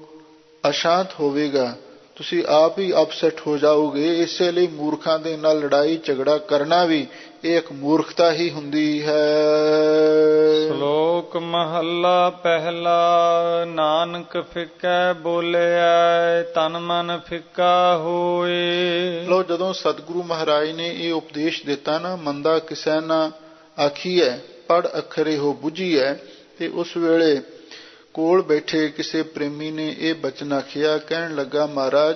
ਅਸ਼ਾਂਤ ਹੋਵੇਗਾ, ਤੁਸੀਂ ਆਪ ਹੀ ਅਪਸੈਟ ਹੋ ਜਾਓਗੇ। ਇਸੇ ਲਈ ਮੂਰਖਾਂ ਦੇ ਨਾਲ ਲੜਾਈ ਝਗੜਾ ਕਰਨਾ ਵੀ ਇਹ ਇੱਕ ਮੂਰਖਤਾ ਹੀ ਹੁੰਦੀ ਹੈ। ਸ਼ਲੋਕ ਸ਼ਲੋਕ ਮਹੱਲਾ ਪਹਿਲਾ। ਨਾਨਕ ਫਿੱਕੈ ਬੋਲਿਆ ਤਨ ਮਨ ਫਿੱਕਾ ਹੋਏ। ਲੋ, ਜਦੋਂ ਸਤਿਗੁਰੂ ਮਹਾਰਾਜ ਨੇ ਇਹ ਉਪਦੇਸ਼ ਦਿੱਤਾ ਨਾ, ਮੰਦਾ ਕਿਸੈ ਨਾ ਆਖੀਐ ਪੜ ਅਖਰੇ ਹੋ ਬੁੱਝੀਐ, ਤੇ ਉਸ ਵੇਲੇ ਕੋਲ ਬੈਠੇ ਕਿਸੇ ਪ੍ਰੇਮੀ ਨੇ ਇਹ ਬਚਨ ਆਖਿਆ। ਕਹਿਣ ਲੱਗਾ, ਮਹਾਰਾਜ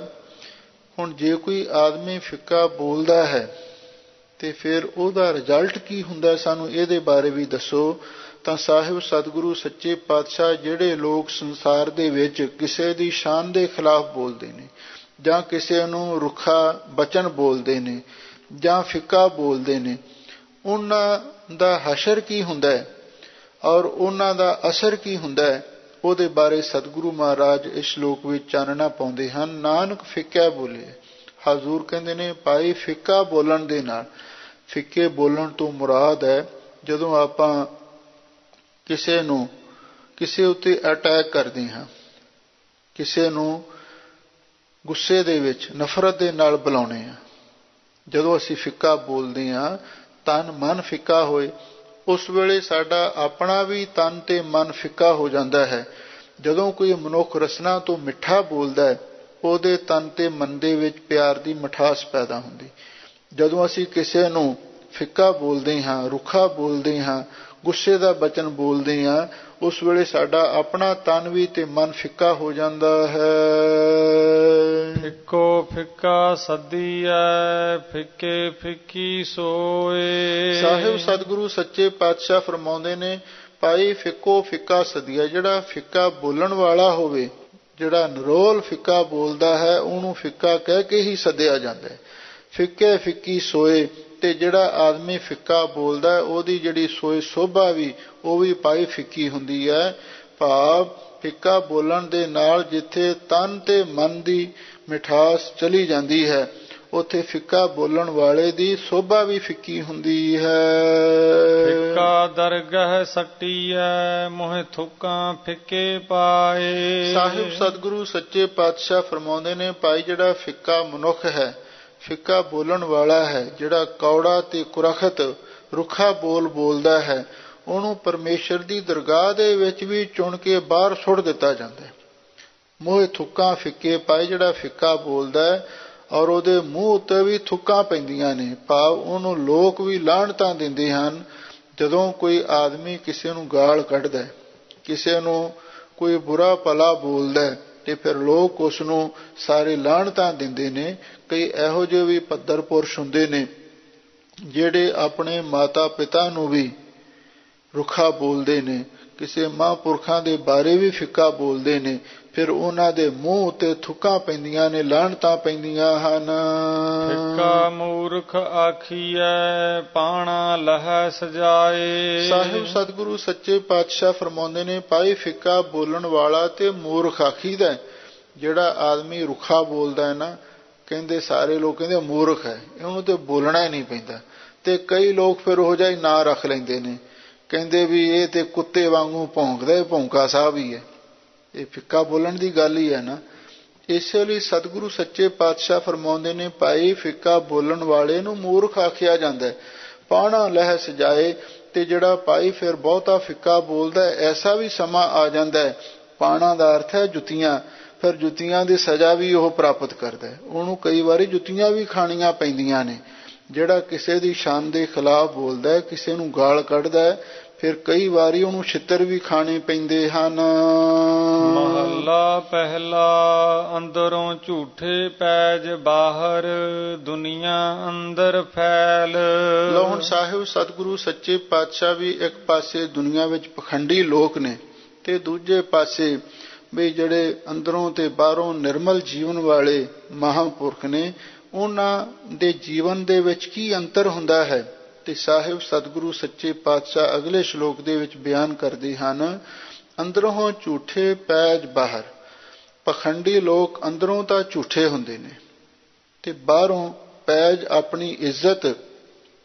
ਹੁਣ ਜੇ ਕੋਈ ਆਦਮੀ ਫਿੱਕਾ ਬੋਲਦਾ ਹੈ ਤੇ ਫਿਰ ਉਹਦਾ ਰਿਜ਼ਲਟ ਕੀ ਹੁੰਦਾ, ਸਾਨੂੰ ਇਹਦੇ ਬਾਰੇ ਵੀ ਦੱਸੋ। ਤਾਂ ਸਾਹਿਬ ਸਤਿਗੁਰੂ ਸੱਚੇ ਪਾਤਸ਼ਾਹ ਜਿਹੜੇ ਲੋਕ ਸੰਸਾਰ ਦੇ ਵਿੱਚ ਕਿਸੇ ਦੀ ਸ਼ਾਨ ਦੇ ਖਿਲਾਫ ਬੋਲਦੇ ਨੇ, ਜਾਂ ਕਿਸੇ ਨੂੰ ਰੁੱਖਾ ਬਚਨ ਬੋਲਦੇ ਨੇ, ਜਾਂ ਫਿੱਕਾ ਬੋਲਦੇ ਨੇ, ਉਹਨਾਂ ਦਾ ਹਸ਼ਰ ਕੀ ਹੁੰਦਾ ਹੈ ਔਰ ਉਹਨਾਂ ਦਾ ਅਸਰ ਕੀ ਹੁੰਦਾ ਹੈ, ਉਹਦੇ ਬਾਰੇ ਸਤਿਗੁਰੂ ਮਹਾਰਾਜ ਇਸ ਸ਼ਲੋਕ ਵਿੱਚ ਚਾਨਣਾ ਪਾਉਂਦੇ ਹਨ। ਨਾਨਕ ਫਿੱਕਾ ਬੋਲੇ। ਹਜ਼ੂਰ ਕਹਿੰਦੇ ਨੇ, ਭਾਈ ਫਿੱਕਾ ਬੋਲਣ ਦੇ ਨਾਲ, ਫਿੱਕੇ ਬੋਲਣ ਤੋਂ ਮੁਰਾਦ ਹੈ ਜਦੋਂ ਆਪਾਂ ਕਿਸੇ ਉੱਤੇ ਅਟੈਕ ਕਰਦੇ ਹਾਂ, ਕਿਸੇ ਨੂੰ ਗੁੱਸੇ ਦੇ ਵਿੱਚ ਨਫ਼ਰਤ ਦੇ ਨਾਲ ਬੁਲਾਉਂਦੇ ਹਾਂ, ਜਦੋਂ ਅਸੀਂ ਫਿੱਕਾ ਬੋਲਦੇ ਹਾਂ, ਤਨ ਮਨ ਫਿੱਕਾ ਹੋਏ, ਉਸ ਵੇਲੇ ਸਾਡਾ ਆਪਣਾ ਵੀ ਤਨ ਤੇ ਮਨ ਫਿੱਕਾ ਹੋ ਜਾਂਦਾ ਹੈ। ਜਦੋਂ ਕੋਈ ਮਨੁੱਖ ਰਸਨਾ ਤੋਂ ਮਿੱਠਾ ਬੋਲਦਾ ਹੈ, ਉਹਦੇ ਤਨ ਤੇ ਮਨ ਦੇ ਵਿੱਚ ਪਿਆਰ ਦੀ ਮਿਠਾਸ ਪੈਦਾ ਹੁੰਦੀ। ਜਦੋਂ ਅਸੀਂ ਕਿਸੇ ਨੂੰ ਫਿੱਕਾ ਬੋਲਦੇ ਹਾਂ, ਰੁੱਖਾ ਬੋਲਦੇ ਹਾਂ, ਗੁੱਸੇ ਦਾ ਬਚਨ ਬੋਲਦੇ ਹਾਂ, ਉਸ ਵੇਲੇ ਸਾਡਾ ਆਪਣਾ ਤਨ ਵੀ ਤੇ ਮਨ ਫਿੱਕਾ ਹੋ ਜਾਂਦਾ ਹੈ। ਫਿੱਕੋ ਫਿੱਕਾ ਸਦੀਐ ਫਿੱਕੇ ਫਿੱਕੀ ਸੋਏ। ਸਾਹਿਬ ਸਤਿਗੁਰੂ ਸੱਚੇ ਪਾਤਸ਼ਾਹ ਫਰਮਾਉਂਦੇ ਨੇ, ਭਾਈ ਫਿੱਕੋ ਫਿੱਕਾ ਸਦੀਆ। ਜਿਹੜਾ ਫਿੱਕਾ ਬੋਲਣ ਵਾਲਾ ਹੋਵੇ, ਜਿਹੜਾ ਨਿਰੋਲ ਫਿੱਕਾ ਬੋਲਦਾ ਹੈ, ਉਹਨੂੰ ਫਿੱਕਾ ਕਹਿ ਕੇ ਹੀ ਸੱਦਿਆ ਜਾਂਦਾ ਹੈ। ਫਿੱਕੇ ਫਿੱਕੀ ਸੋਏ। ਤੇ ਜਿਹੜਾ ਆਦਮੀ ਫਿੱਕਾ ਬੋਲਦਾ, ਉਹਦੀ ਜਿਹੜੀ ਸੋਏ ਸੋਭਾ ਵੀ ਉਹ ਵੀ ਭਾਈ ਫਿੱਕੀ ਹੁੰਦੀ ਹੈ। ਭਾਵ ਫਿੱਕਾ ਬੋਲਣ ਦੇ ਨਾਲ ਜਿੱਥੇ ਤਨ ਤੇ ਮਨ ਦੀ ਮਿਠਾਸ ਚਲੀ ਜਾਂਦੀ ਹੈ, ਉੱਥੇ ਫਿੱਕਾ ਬੋਲਣ ਵਾਲੇ ਦੀ ਸੋਭਾ ਵੀ ਫਿੱਕੀ ਹੁੰਦੀ ਹੈ। ਫਿੱਕਾ ਦਰਗਹ ਸੱਟੀਐ ਮੋਹਿ ਥੁੱਕਾਂ ਫਿੱਕੇ ਪਾਏ। ਸਾਹਿਬ ਸਤਿਗੁਰੂ ਸੱਚੇ ਪਾਤਸ਼ਾਹ ਫਰਮਾਉਂਦੇ ਨੇ, ਭਾਈ ਜਿਹੜਾ ਫਿੱਕਾ ਮਨੁੱਖ ਹੈ, ਫਿੱਕਾ ਬੋਲਣ ਵਾਲਾ ਹੈ, ਜਿਹੜਾ ਕੌੜਾ ਤੇ ਕੁਰਖਤ ਰੁੱਖਾ ਬੋਲਦਾ ਹੈ, ਉਹਨੂੰ ਪਰਮੇਸ਼ਰ ਦੀ ਦਰਗਾਹ ਦੇ ਵਿੱਚ ਵੀ ਚੁਣ ਕੇ ਬਾਹਰ ਸੁੱਟ ਦਿੱਤਾ ਜਾਂਦਾ ਹੈ। ਮੋਹਿ ਥੁੱਕਾਂ ਫਿੱਕੇ ਪਾਏ। ਜਿਹੜਾ ਫਿੱਕਾ ਬੋਲਦਾ ਹੈ ਔਰ ਉਹਦੇ ਮੂੰਹ ਉੱਤੇ ਵੀ ਥੁੱਕਾਂ ਪੈਂਦੀਆਂ ਨੇ, ਭਾਵ ਉਹਨੂੰ ਲੋਕ ਵੀ ਲਾਹਣਤਾਂ ਦਿੰਦੇ ਹਨ। ਜਦੋਂ ਕੋਈ ਆਦਮੀ ਕਿਸੇ ਨੂੰ ਗਾਲ ਕੱਢਦਾ, ਕਿਸੇ ਨੂੰ ਕੋਈ ਬੁਰਾ ਭਲਾ ਬੋਲਦਾ, ਤੇ ਫਿਰ ਲੋਕ ਉਸ ਨੂੰ ਸਾਰੇ ਲਾਹਣਤਾਂ ਦਿੰਦੇ ਨੇ। ਕਈ ਇਹੋ ਜਿਹੇ ਵੀ ਪੱਧਰ ਪੁਰਸ਼ ਹੁੰਦੇ ਨੇ ਜਿਹੜੇ ਆਪਣੇ ਮਾਤਾ ਪਿਤਾ ਨੂੰ ਵੀ ਰੁੱਖਾ ਬੋਲਦੇ ਨੇ, ਕਿਸੇ ਮਹਾਂਪੁਰਖਾਂ ਦੇ ਬਾਰੇ ਵੀ ਫਿੱਕਾ ਬੋਲਦੇ ਨੇ, ਫਿਰ ਉਹਨਾਂ ਦੇ ਮੂੰਹ ਉੱਤੇ ਥੁੱਕਾਂ ਪੈਂਦੀਆਂ ਨੇ, ਲਾਹਣਤਾਂ ਪੈਂਦੀਆਂ ਹਨ। ਫਿੱਕਾ ਮੂਰਖ ਆਖੀਐ ਪਾਣਾ ਲਹੈ ਸਜਾਏ। ਸਾਹਿਬ ਸਤਿਗੁਰੂ ਸੱਚੇ ਪਾਤਸ਼ਾਹ ਫਰਮਾਉਂਦੇ ਨੇ, ਭਾਈ ਫਿੱਕਾ ਬੋਲਣ ਵਾਲਾ ਤੇ ਮੂਰਖ ਆਖੀਦਾ। ਜਿਹੜਾ ਆਦਮੀ ਰੁੱਖਾ ਬੋਲਦਾ ਹੈ ਨਾ, ਕਹਿੰਦੇ ਸਾਰੇ ਲੋਕ ਕਹਿੰਦੇ ਮੂਰਖ ਹੈ, ਇਹਨੂੰ ਤੇ ਬੋਲਣਾ ਹੀ ਨਹੀਂ ਪੈਂਦਾ। ਤੇ ਕਈ ਲੋਕ ਫਿਰ ਉਹੋ ਜਿਹਾ ਹੀ ਨਾਂ ਰੱਖ ਲੈਂਦੇ ਨੇ, ਕਹਿੰਦੇ ਵੀ ਇਹ ਤੇ ਕੁੱਤੇ ਵਾਂਗੂ ਭੌਂਕਦਾ, ਭੌਂਕਾ ਸਾਹਿਬ ਹੀ ਹੈ। ਇਹ ਫਿੱਕਾ ਬੋਲਣ ਦੀ ਗੱਲ ਹੀ ਹੈ ਨਾ। ਇਸੇ ਲਈ ਸਤਿਗੁਰੂ ਸੱਚੇ ਪਾਤਸ਼ਾਹ ਫਰਮਾਉਂਦੇ ਨੇ, ਭਾਈ ਫਿੱਕਾ ਬੋਲਣ ਵਾਲੇ ਨੂੰ ਮੂਰਖ ਆਖਿਆ ਜਾਂਦਾ ਹੈ। ਪਾਣਾ ਲਹਿ ਸਜਾਏ। ਤੇ ਜਿਹੜਾ ਭਾਈ ਫਿਰ ਬਹੁਤਾ ਫਿੱਕਾ ਬੋਲਦਾ, ਐਸਾ ਵੀ ਸਮਾਂ ਆ ਜਾਂਦਾ ਹੈ, ਪਾਣਾ ਦਾ ਅਰਥ ਹੈ ਜੁੱਤੀਆਂ, ਫਿਰ ਜੁੱਤੀਆਂ ਦੀ ਸਜ਼ਾ ਵੀ ਉਹ ਪ੍ਰਾਪਤ ਕਰਦਾ ਹੈ। ਉਹਨੂੰ ਕਈ ਵਾਰੀ ਜੁੱਤੀਆਂ ਵੀ ਖਾਣੀਆਂ ਪੈਂਦੀਆਂ ਨੇ। ਜਿਹੜਾ ਕਿਸੇ ਦੀ ਸ਼ਾਨ ਦੇ ਖਿਲਾਫ ਬੋਲਦਾ ਹੈ, ਕਿਸੇ ਨੂੰ ਗਾਲ ਕੱਢਦਾ ਹੈ, ਫਿਰ ਕਈ ਵਾਰੀ ਉਹਨੂੰ ਛਿੱਤਰ ਵੀ ਖਾਣੇ ਪੈਂਦੇ ਹਨ। ਮਹੱਲਾ ਪਹਿਲਾ। ਅੰਦਰੋਂ ਝੂਠੇ ਪੈਜ ਬਾਹਰ ਦੁਨੀਆ ਅੰਦਰ ਫੈਲ। ਲਓ ਹੁਣ ਸਾਹਿਬ ਸਤਿਗੁਰੂ ਸੱਚੇ ਪਾਤਸ਼ਾਹ ਵੀ ਇੱਕ ਪਾਸੇ ਦੁਨੀਆ ਵਿੱਚ ਪਖੰਡੀ ਲੋਕ ਨੇ, ਤੇ ਦੂਜੇ ਪਾਸੇ ਵੀ ਜਿਹੜੇ ਅੰਦਰੋਂ ਤੇ ਬਾਹਰੋਂ ਨਿਰਮਲ ਜੀਵਨ ਵਾਲੇ ਮਹਾਂਪੁਰਖ ਨੇ, ਉਹਨਾਂ ਦੇ ਜੀਵਨ ਦੇ ਵਿੱਚ ਕੀ ਅੰਤਰ ਹੁੰਦਾ ਹੈ। ਤੇ ਸਾਹਿਬ ਸਤਿਗੁਰੂ ਸੱਚੇ ਪਾਤਸ਼ਾਹ ਅਗਲੇ ਸ਼ਲੋਕ ਦੇ ਵਿੱਚ ਬਿਆਨ ਕਰਦੇ ਹਨ, ਅੰਦਰੋਂ ਝੂਠੇ ਪੈਜ ਬਾਹਰ। ਪਖੰਡੀ ਲੋਕ ਅੰਦਰੋਂ ਤਾਂ ਝੂਠੇ ਹੁੰਦੇ ਨੇ ਤੇ ਬਾਹਰੋਂ ਪੈਜ ਆਪਣੀ ਇੱਜ਼ਤ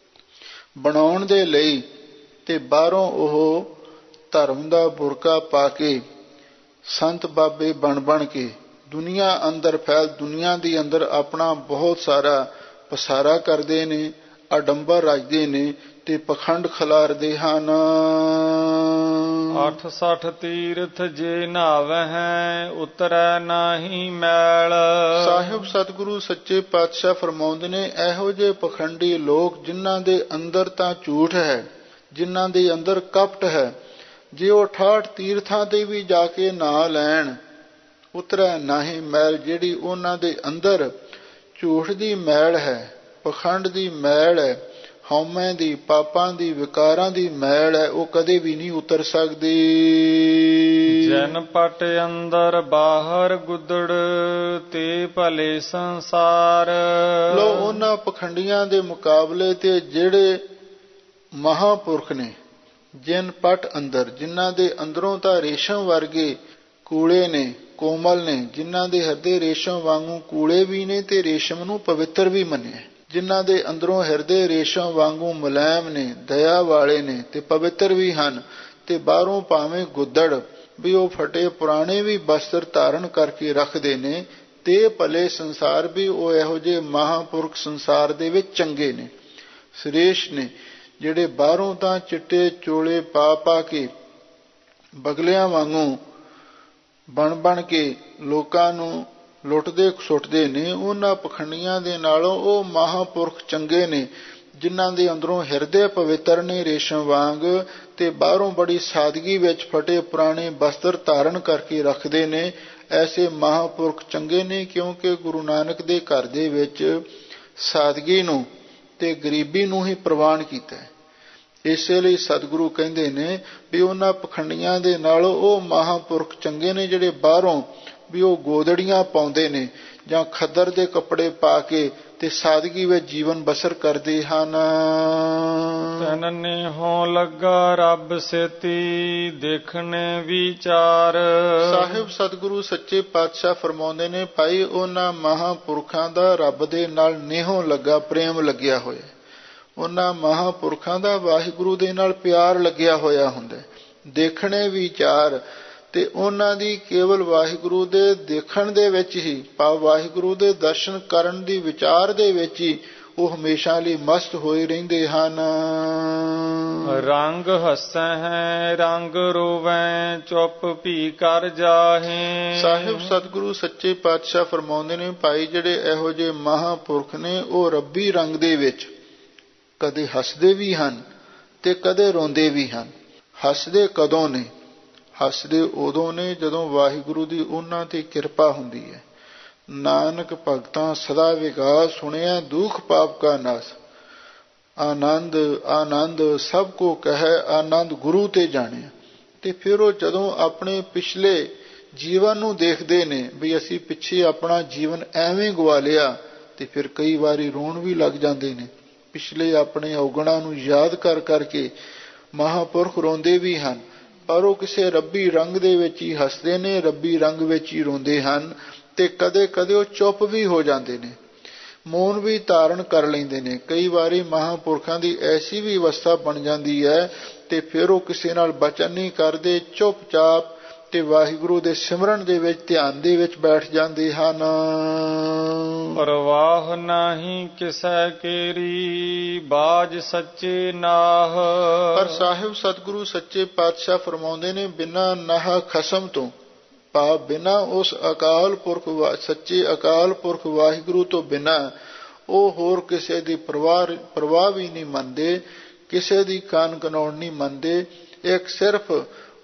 ਬਣਾਉਣ ਦੇ ਲਈ ਤੇ ਬਾਹਰੋਂ ਉਹ ਧਰਮ ਦਾ ਬੁਰਕਾ ਪਾ ਕੇ ਸੰਤ ਬਾਬੇ ਬਣ ਕੇ ਦੁਨੀਆ ਅੰਦਰ ਫੈਲ, ਦੁਨੀਆ ਦੇ ਅੰਦਰ ਆਪਣਾ ਬਹੁਤ ਸਾਰਾ ਪਸਾਰਾ ਕਰਦੇ ਨੇ, ਆਡੰਬਰ ਰਚਦੇ ਨੇ ਤੇ ਪਖੰਡ ਖਿਲਾਰਦੇ ਹਨ। 68 ਤੀਰਥ ਜੇ ਨਾਵਹਿ ਉਤਰੈ ਨਾਹੀ ਮੈਲ। ਸਾਹਿਬ ਸਤਿਗੁਰੂ ਸੱਚੇ ਪਾਤਸ਼ਾਹ ਫਰਮਾਉਂਦੇ ਨੇ, ਇਹੋ ਜਿਹੇ ਪਖੰਡੀ ਲੋਕ ਜਿਨ੍ਹਾਂ ਦੇ ਅੰਦਰ ਤਾਂ ਝੂਠ ਹੈ, ਜਿਨ੍ਹਾਂ ਦੇ ਅੰਦਰ ਕਪਟ ਹੈ, ਜੇ ਉਹ 68 ਤੀਰਥਾਂ ਤੇ ਵੀ ਜਾ ਕੇ ਨਹਾ ਲੈਣ, ਉਤਰੈ ਨਾਹੀ ਮੈਲ, ਜਿਹੜੀ ਉਹਨਾਂ ਦੇ ਅੰਦਰ ਝੂਠ ਦੀ ਮੈਲ ਹੈ, ਪਖੰਡ ਦੀ ਮੈਲ ਹੈ, ਹਉਮੈ ਦੀ, ਪਾਪਾਂ ਦੀ, ਵਿਕਾਰਾਂ ਦੀ ਮੈਲ ਹੈ, ਉਹ ਕਦੇ ਵੀ ਨਹੀਂ ਉਤਰ ਸਕਦੀ। ਜਨ ਪਟ ਅੰਦਰ ਬਾਹਰ ਗੁੱਦੜ ਤੇ ਭਲੇ ਸੰਸਾਰ। ਲੋ ਉਹਨਾਂ ਪਖੰਡੀਆਂ ਦੇ ਮੁਕਾਬਲੇ ਤੇ ਜਿਹੜੇ ਮਹਾਂਪੁਰਖ ਨੇ, ਜਿਨ ਪਟ ਅੰਦਰ, ਜਿਨ੍ਹਾਂ ਦੇ ਅੰਦਰੋਂ ਤਾਂ ਰੇਸ਼ਮ ਵਰਗੇ ਕੂਲੇ ਨੇ, ਕੋਮਲ ਨੇ, ਜਿਨ੍ਹਾਂ ਦੇ ਹਿਰਦੇ ਰੇਸ਼ਮ ਵਾਂਗੂ ਕੂਲੇ ਵੀ ਨੇ ਤੇ ਰੇਸ਼ਮ ਨੂੰ ਪਵਿੱਤਰ ਵੀ ਮੰਨਿਆ, ਜਿਨ੍ਹਾਂ ਦੇ ਅੰਦਰੋਂ ਹਿਰਦੇ ਰੇਸ਼ਮ ਵਾਂਗੂ ਮੁਲਾਇਮ ਨੇ, ਦਇਆ ਵਾਲੇ ਨੇ ਤੇ ਪਵਿੱਤਰ ਵੀ ਹਨ, ਤੇ ਬਾਹਰੋਂ ਭਾਵੇਂ ਗੁੱਦੜ ਵੀ ਉਹ ਫਟੇ ਪੁਰਾਣੇ ਵੀ ਬਸਤਰ ਧਾਰਨ ਕਰਕੇ ਰੱਖਦੇ ਨੇ, ਤੇ ਭਲੇ ਸੰਸਾਰ ਵੀ ਉਹ ਇਹੋ ਜਿਹੇ ਮਹਾਂਪੁਰਖ ਸੰਸਾਰ ਦੇ ਵਿੱਚ ਚੰਗੇ ਨੇ, ਸ੍ਰੇਸ਼ਟ ਨੇ, ਜਿਹੜੇ ਬਾਹਰੋਂ ਤਾਂ ਚਿੱਟੇ ਚੋਲੇ ਪਾ ਪਾ ਕੇ ਬਗਲਿਆਂ ਵਾਂਗੂ ਬਣ ਕੇ ਲੋਕਾਂ ਨੂੰ ਲੁੱਟਦੇ ਸੁੱਟਦੇ ਨੇ। ਉਹਨਾਂ ਪਖੰਡੀਆਂ ਦੇ ਨਾਲੋਂ ਉਹ ਮਹਾਂਪੁਰਖ ਚੰਗੇ ਨੇ, ਜਿਨ੍ਹਾਂ ਦੇ ਅੰਦਰੋਂ ਹਿਰਦੇ ਪਵਿੱਤਰ ਨੇ ਰੇਸ਼ਮ ਵਾਂਗ, ਤੇ ਬਾਹਰੋਂ ਬੜੀ ਸਾਦਗੀ ਵਿੱਚ ਫਟੇ ਪੁਰਾਣੇ ਬਸਤਰ ਧਾਰਨ ਕਰਕੇ ਰੱਖਦੇ ਨੇ। ਐਸੇ ਮਹਾਂਪੁਰਖ ਚੰਗੇ ਨੇ, ਕਿਉਂਕਿ ਗੁਰੂ ਨਾਨਕ ਦੇ ਘਰ ਦੇ ਵਿੱਚ ਸਾਦਗੀ ਨੂੰ ਤੇ ਗਰੀਬੀ ਨੂੰ ਹੀ ਪ੍ਰਵਾਨ ਕੀਤਾ ਹੈ। ਇਸੇ ਲਈ ਸਤਿਗੁਰੂ ਕਹਿੰਦੇ ਨੇ ਵੀ ਉਹਨਾਂ ਪਖੰਡੀਆਂ ਦੇ ਨਾਲੋਂ ਉਹ ਮਹਾਂਪੁਰਖ ਚੰਗੇ ਨੇ, ਜਿਹੜੇ ਬਾਹਰੋਂ ਵੀ ਉਹ ਗੋਦੜੀਆਂ ਪਾਉਂਦੇ ਨੇ ਜਾਂ ਖੱਦਰ ਦੇ ਕੱਪੜੇ ਪਾ ਕੇ ਤੇ ਸਾਦਗੀ ਵਿੱਚ ਜੀਵਨ ਬਸਰ ਕਰਦੇ ਹਨ। ਤਨ ਨੇਹੋਂ ਲੱਗਾ ਰੱਬ ਸੇਤੀ ਦੇਖਣੇ ਵਿਚਾਰ। ਸਾਹਿਬ ਸਤਿਗੁਰੂ ਸੱਚੇ ਪਾਤਸ਼ਾਹ ਫਰਮਾਉਂਦੇ ਨੇ, ਭਾਈ ਉਹਨਾਂ ਮਹਾਂਪੁਰਖਾਂ ਦਾ ਰੱਬ ਦੇ ਨਾਲ ਨੇਹੋਂ ਲੱਗਾ, ਪ੍ਰੇਮ ਲੱਗਿਆ ਹੋਇਆ, ਉਹਨਾਂ ਮਹਾਂਪੁਰਖਾਂ ਦਾ ਵਾਹਿਗੁਰੂ ਦੇ ਨਾਲ ਪਿਆਰ ਲੱਗਿਆ ਹੋਇਆ ਹੁੰਦਾ। ਦੇਖਣੇ ਵਿਚਾਰ, ਤੇ ਉਹਨਾਂ ਦੀ ਕੇਵਲ ਵਾਹਿਗੁਰੂ ਦੇ ਦੇਖਣ ਦੇ ਵਿੱਚ ਹੀ, ਭਾਵ ਵਾਹਿਗੁਰੂ ਦੇ ਦਰਸ਼ਨ ਕਰਨ ਦੀ ਵਿਚਾਰ ਦੇ ਵਿੱਚ ਹੀ ਉਹ ਹਮੇਸ਼ਾ ਲਈ ਮਸਤ ਹੋਏ ਰਹਿੰਦੇ ਹਨ। ਰੰਗ ਹੱਸੈ ਹੈ ਰੰਗ ਰੋਵੈ ਚੁੱਪ ਭੀ ਕਰ ਜਾਹੇ। ਸਾਹਿਬ ਸਤਿਗੁਰੂ ਸੱਚੇ ਪਾਤਸ਼ਾਹ ਫਰਮਾਉਂਦੇ ਨੇ, ਭਾਈ ਜਿਹੜੇ ਇਹੋ ਜਿਹੇ ਮਹਾਂਪੁਰਖ ਨੇ, ਉਹ ਰੱਬੀ ਰੰਗ ਦੇ ਵਿੱਚ ਕਦੇ ਹੱਸਦੇ ਵੀ ਹਨ ਤੇ ਕਦੇ ਰੋਂਦੇ ਵੀ ਹਨ। ਹੱਸਦੇ ਕਦੋਂ ਨੇ? ਹੱਸਦੇ ਉਦੋਂ ਨੇ ਜਦੋਂ ਵਾਹਿਗੁਰੂ ਦੀ ਉਹਨਾਂ ਤੇ ਕਿਰਪਾ ਹੁੰਦੀ ਹੈ। ਨਾਨਕ ਭਗਤਾਂ ਸਦਾ ਵਿਗਾਸ ਸੁਣਿਆ ਦੁਖ ਪਾਪ ਕਾ ਨਾਸ। ਆਨੰਦ ਆਨੰਦ ਸਭ ਕੋ ਕਹੈ ਆਨੰਦ ਗੁਰੂ ਤੇ ਜਾਣਿਆ। ਤੇ ਫਿਰ ਉਹ ਜਦੋਂ ਆਪਣੇ ਪਿਛਲੇ ਜੀਵਨ ਨੂੰ ਦੇਖਦੇ ਨੇ ਵੀ ਅਸੀਂ ਪਿੱਛੇ ਆਪਣਾ ਜੀਵਨ ਐਵੇਂ ਗਵਾ ਲਿਆ, ਤੇ ਫਿਰ ਕਈ ਵਾਰੀ ਰੋਣ ਵੀ ਲੱਗ ਜਾਂਦੇ ਨੇ। ਪਿਛਲੇ ਆਪਣੇ ਔਗਣਾਂ ਨੂੰ ਯਾਦ ਕਰ ਕਰਕੇ ਮਹਾਂਪੁਰਖ ਰੋਂਦੇ ਵੀ ਹਨ, ਪਰ ਉਹ ਕਿਸੇ ਰੱਬੀ ਰੰਗ ਦੇ ਵਿੱਚ ਹੀ ਹੱਸਦੇ ਨੇ, ਰੱਬੀ ਰੰਗ ਵਿੱਚ ਹੀ ਰੋਂਦੇ ਹਨ। ਤੇ ਕਦੇ ਕਦੇ ਉਹ ਚੁੱਪ ਵੀ ਹੋ ਜਾਂਦੇ ਨੇ, ਮੌਨ ਵੀ ਧਾਰਨ ਕਰ ਲੈਂਦੇ ਨੇ। ਕਈ ਵਾਰੀ ਮਹਾਂਪੁਰਖਾਂ ਦੀ ਐਸੀ ਵੀ ਅਵਸਥਾ ਬਣ ਜਾਂਦੀ ਹੈ, ਤੇ ਫਿਰ ਉਹ ਕਿਸੇ ਨਾਲ ਬਚਨ ਨਹੀਂ ਕਰਦੇ, ਚੁੱਪਚਾਪ ਤੇ ਵਾਹਿਗੁਰੂ ਦੇ ਸਿਮਰਨ ਦੇ ਵਿੱਚ, ਧਿਆਨ ਦੇ ਵਿੱਚ ਬੈਠ ਜਾਂਦੇ ਹਨ। ਪਰਵਾਹ ਨਾਹੀ ਕਿਸੈ ਕੇਰੀ ਬਾਜ ਸੱਚੇ ਨਾਹ। ਪਰ ਸਾਹਿਬ ਸਤਿਗੁਰੂ ਸੱਚੇ ਪਾਤਸ਼ਾਹ ਫਰਮਾਉਂਦੇ ਨੇ, ਬਿਨਾਂ ਨਾਹ ਖਸਮ ਤੋਂ, ਭਾਵ ਬਿਨਾਂ ਉਸ ਅਕਾਲ ਪੁਰਖ, ਸੱਚੇ ਅਕਾਲ ਪੁਰਖ ਵਾਹਿਗੁਰੂ ਤੋਂ ਬਿਨਾਂ ਉਹ ਹੋਰ ਕਿਸੇ ਦੀ ਪਰਵਾਹ ਵੀ ਨਹੀਂ ਮੰਨਦੇ, ਕਿਸੇ ਦੀ ਕਾਨ ਕਨਾਉਣ ਨਹੀਂ ਮੰਨਦੇ। ਇੱਕ ਸਿਰਫ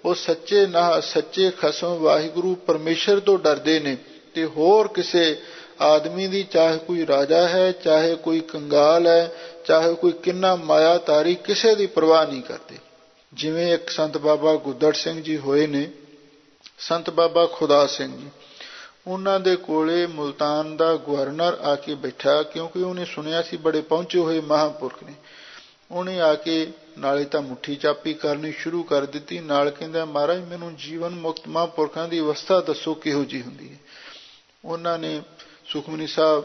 ਉਹ ਸੱਚੇ ਨਾਹ, ਸੱਚੇ ਖਸਮ ਵਾਹਿਗੁਰੂ ਪਰਮੇਸ਼ਰ ਤੋਂ ਡਰਦੇ ਨੇ, ਤੇ ਹੋਰ ਕਿਸੇ ਆਦਮੀ ਦੀ, ਚਾਹੇ ਕੋਈ ਰਾਜਾ ਹੈ, ਚਾਹੇ ਕੋਈ ਕੰਗਾਲ ਹੈ, ਚਾਹੇ ਕੋਈ ਕਿੰਨਾ ਮਾਇਆ ਧਾਰੀ, ਕਿਸੇ ਦੀ ਪਰਵਾਹ ਨਹੀਂ ਕਰਦੇ। ਜਿਵੇਂ ਇੱਕ ਸੰਤ ਬਾਬਾ ਗੁੱਦੜ ਸਿੰਘ ਜੀ ਹੋਏ ਨੇ, ਸੰਤ ਬਾਬਾ ਖੁਦਾ ਸਿੰਘ ਜੀ, ਉਹਨਾਂ ਦੇ ਕੋਲੇ ਮੁਲਤਾਨ ਦਾ ਗਵਰਨਰ ਆ ਕੇ ਬੈਠਾ, ਕਿਉਂਕਿ ਉਹਨੇ ਸੁਣਿਆ ਸੀ ਬੜੇ ਪਹੁੰਚੇ ਹੋਏ ਮਹਾਂਪੁਰਖ ਨੇ। ਉਹਨੇ ਆ ਕੇ ਨਾਲੇ ਤਾਂ ਮੁੱਠੀ ਚਾਪੀ ਕਰਨੀ ਸ਼ੁਰੂ ਕਰ ਦਿੱਤੀ, ਨਾਲ ਕਹਿੰਦਾ, ਮਹਾਰਾਜ ਮੈਨੂੰ ਜੀਵਨ ਮੁਕਤ ਮਹਾਂਪੁਰਖਾਂ ਦੀ ਅਵਸਥਾ ਦੱਸੋ ਕਿਹੋ ਜਿਹੀ ਹੁੰਦੀ ਹੈ। ਉਹਨਾਂ ਨੇ ਸੁਖਮਨੀ ਸਾਹਿਬ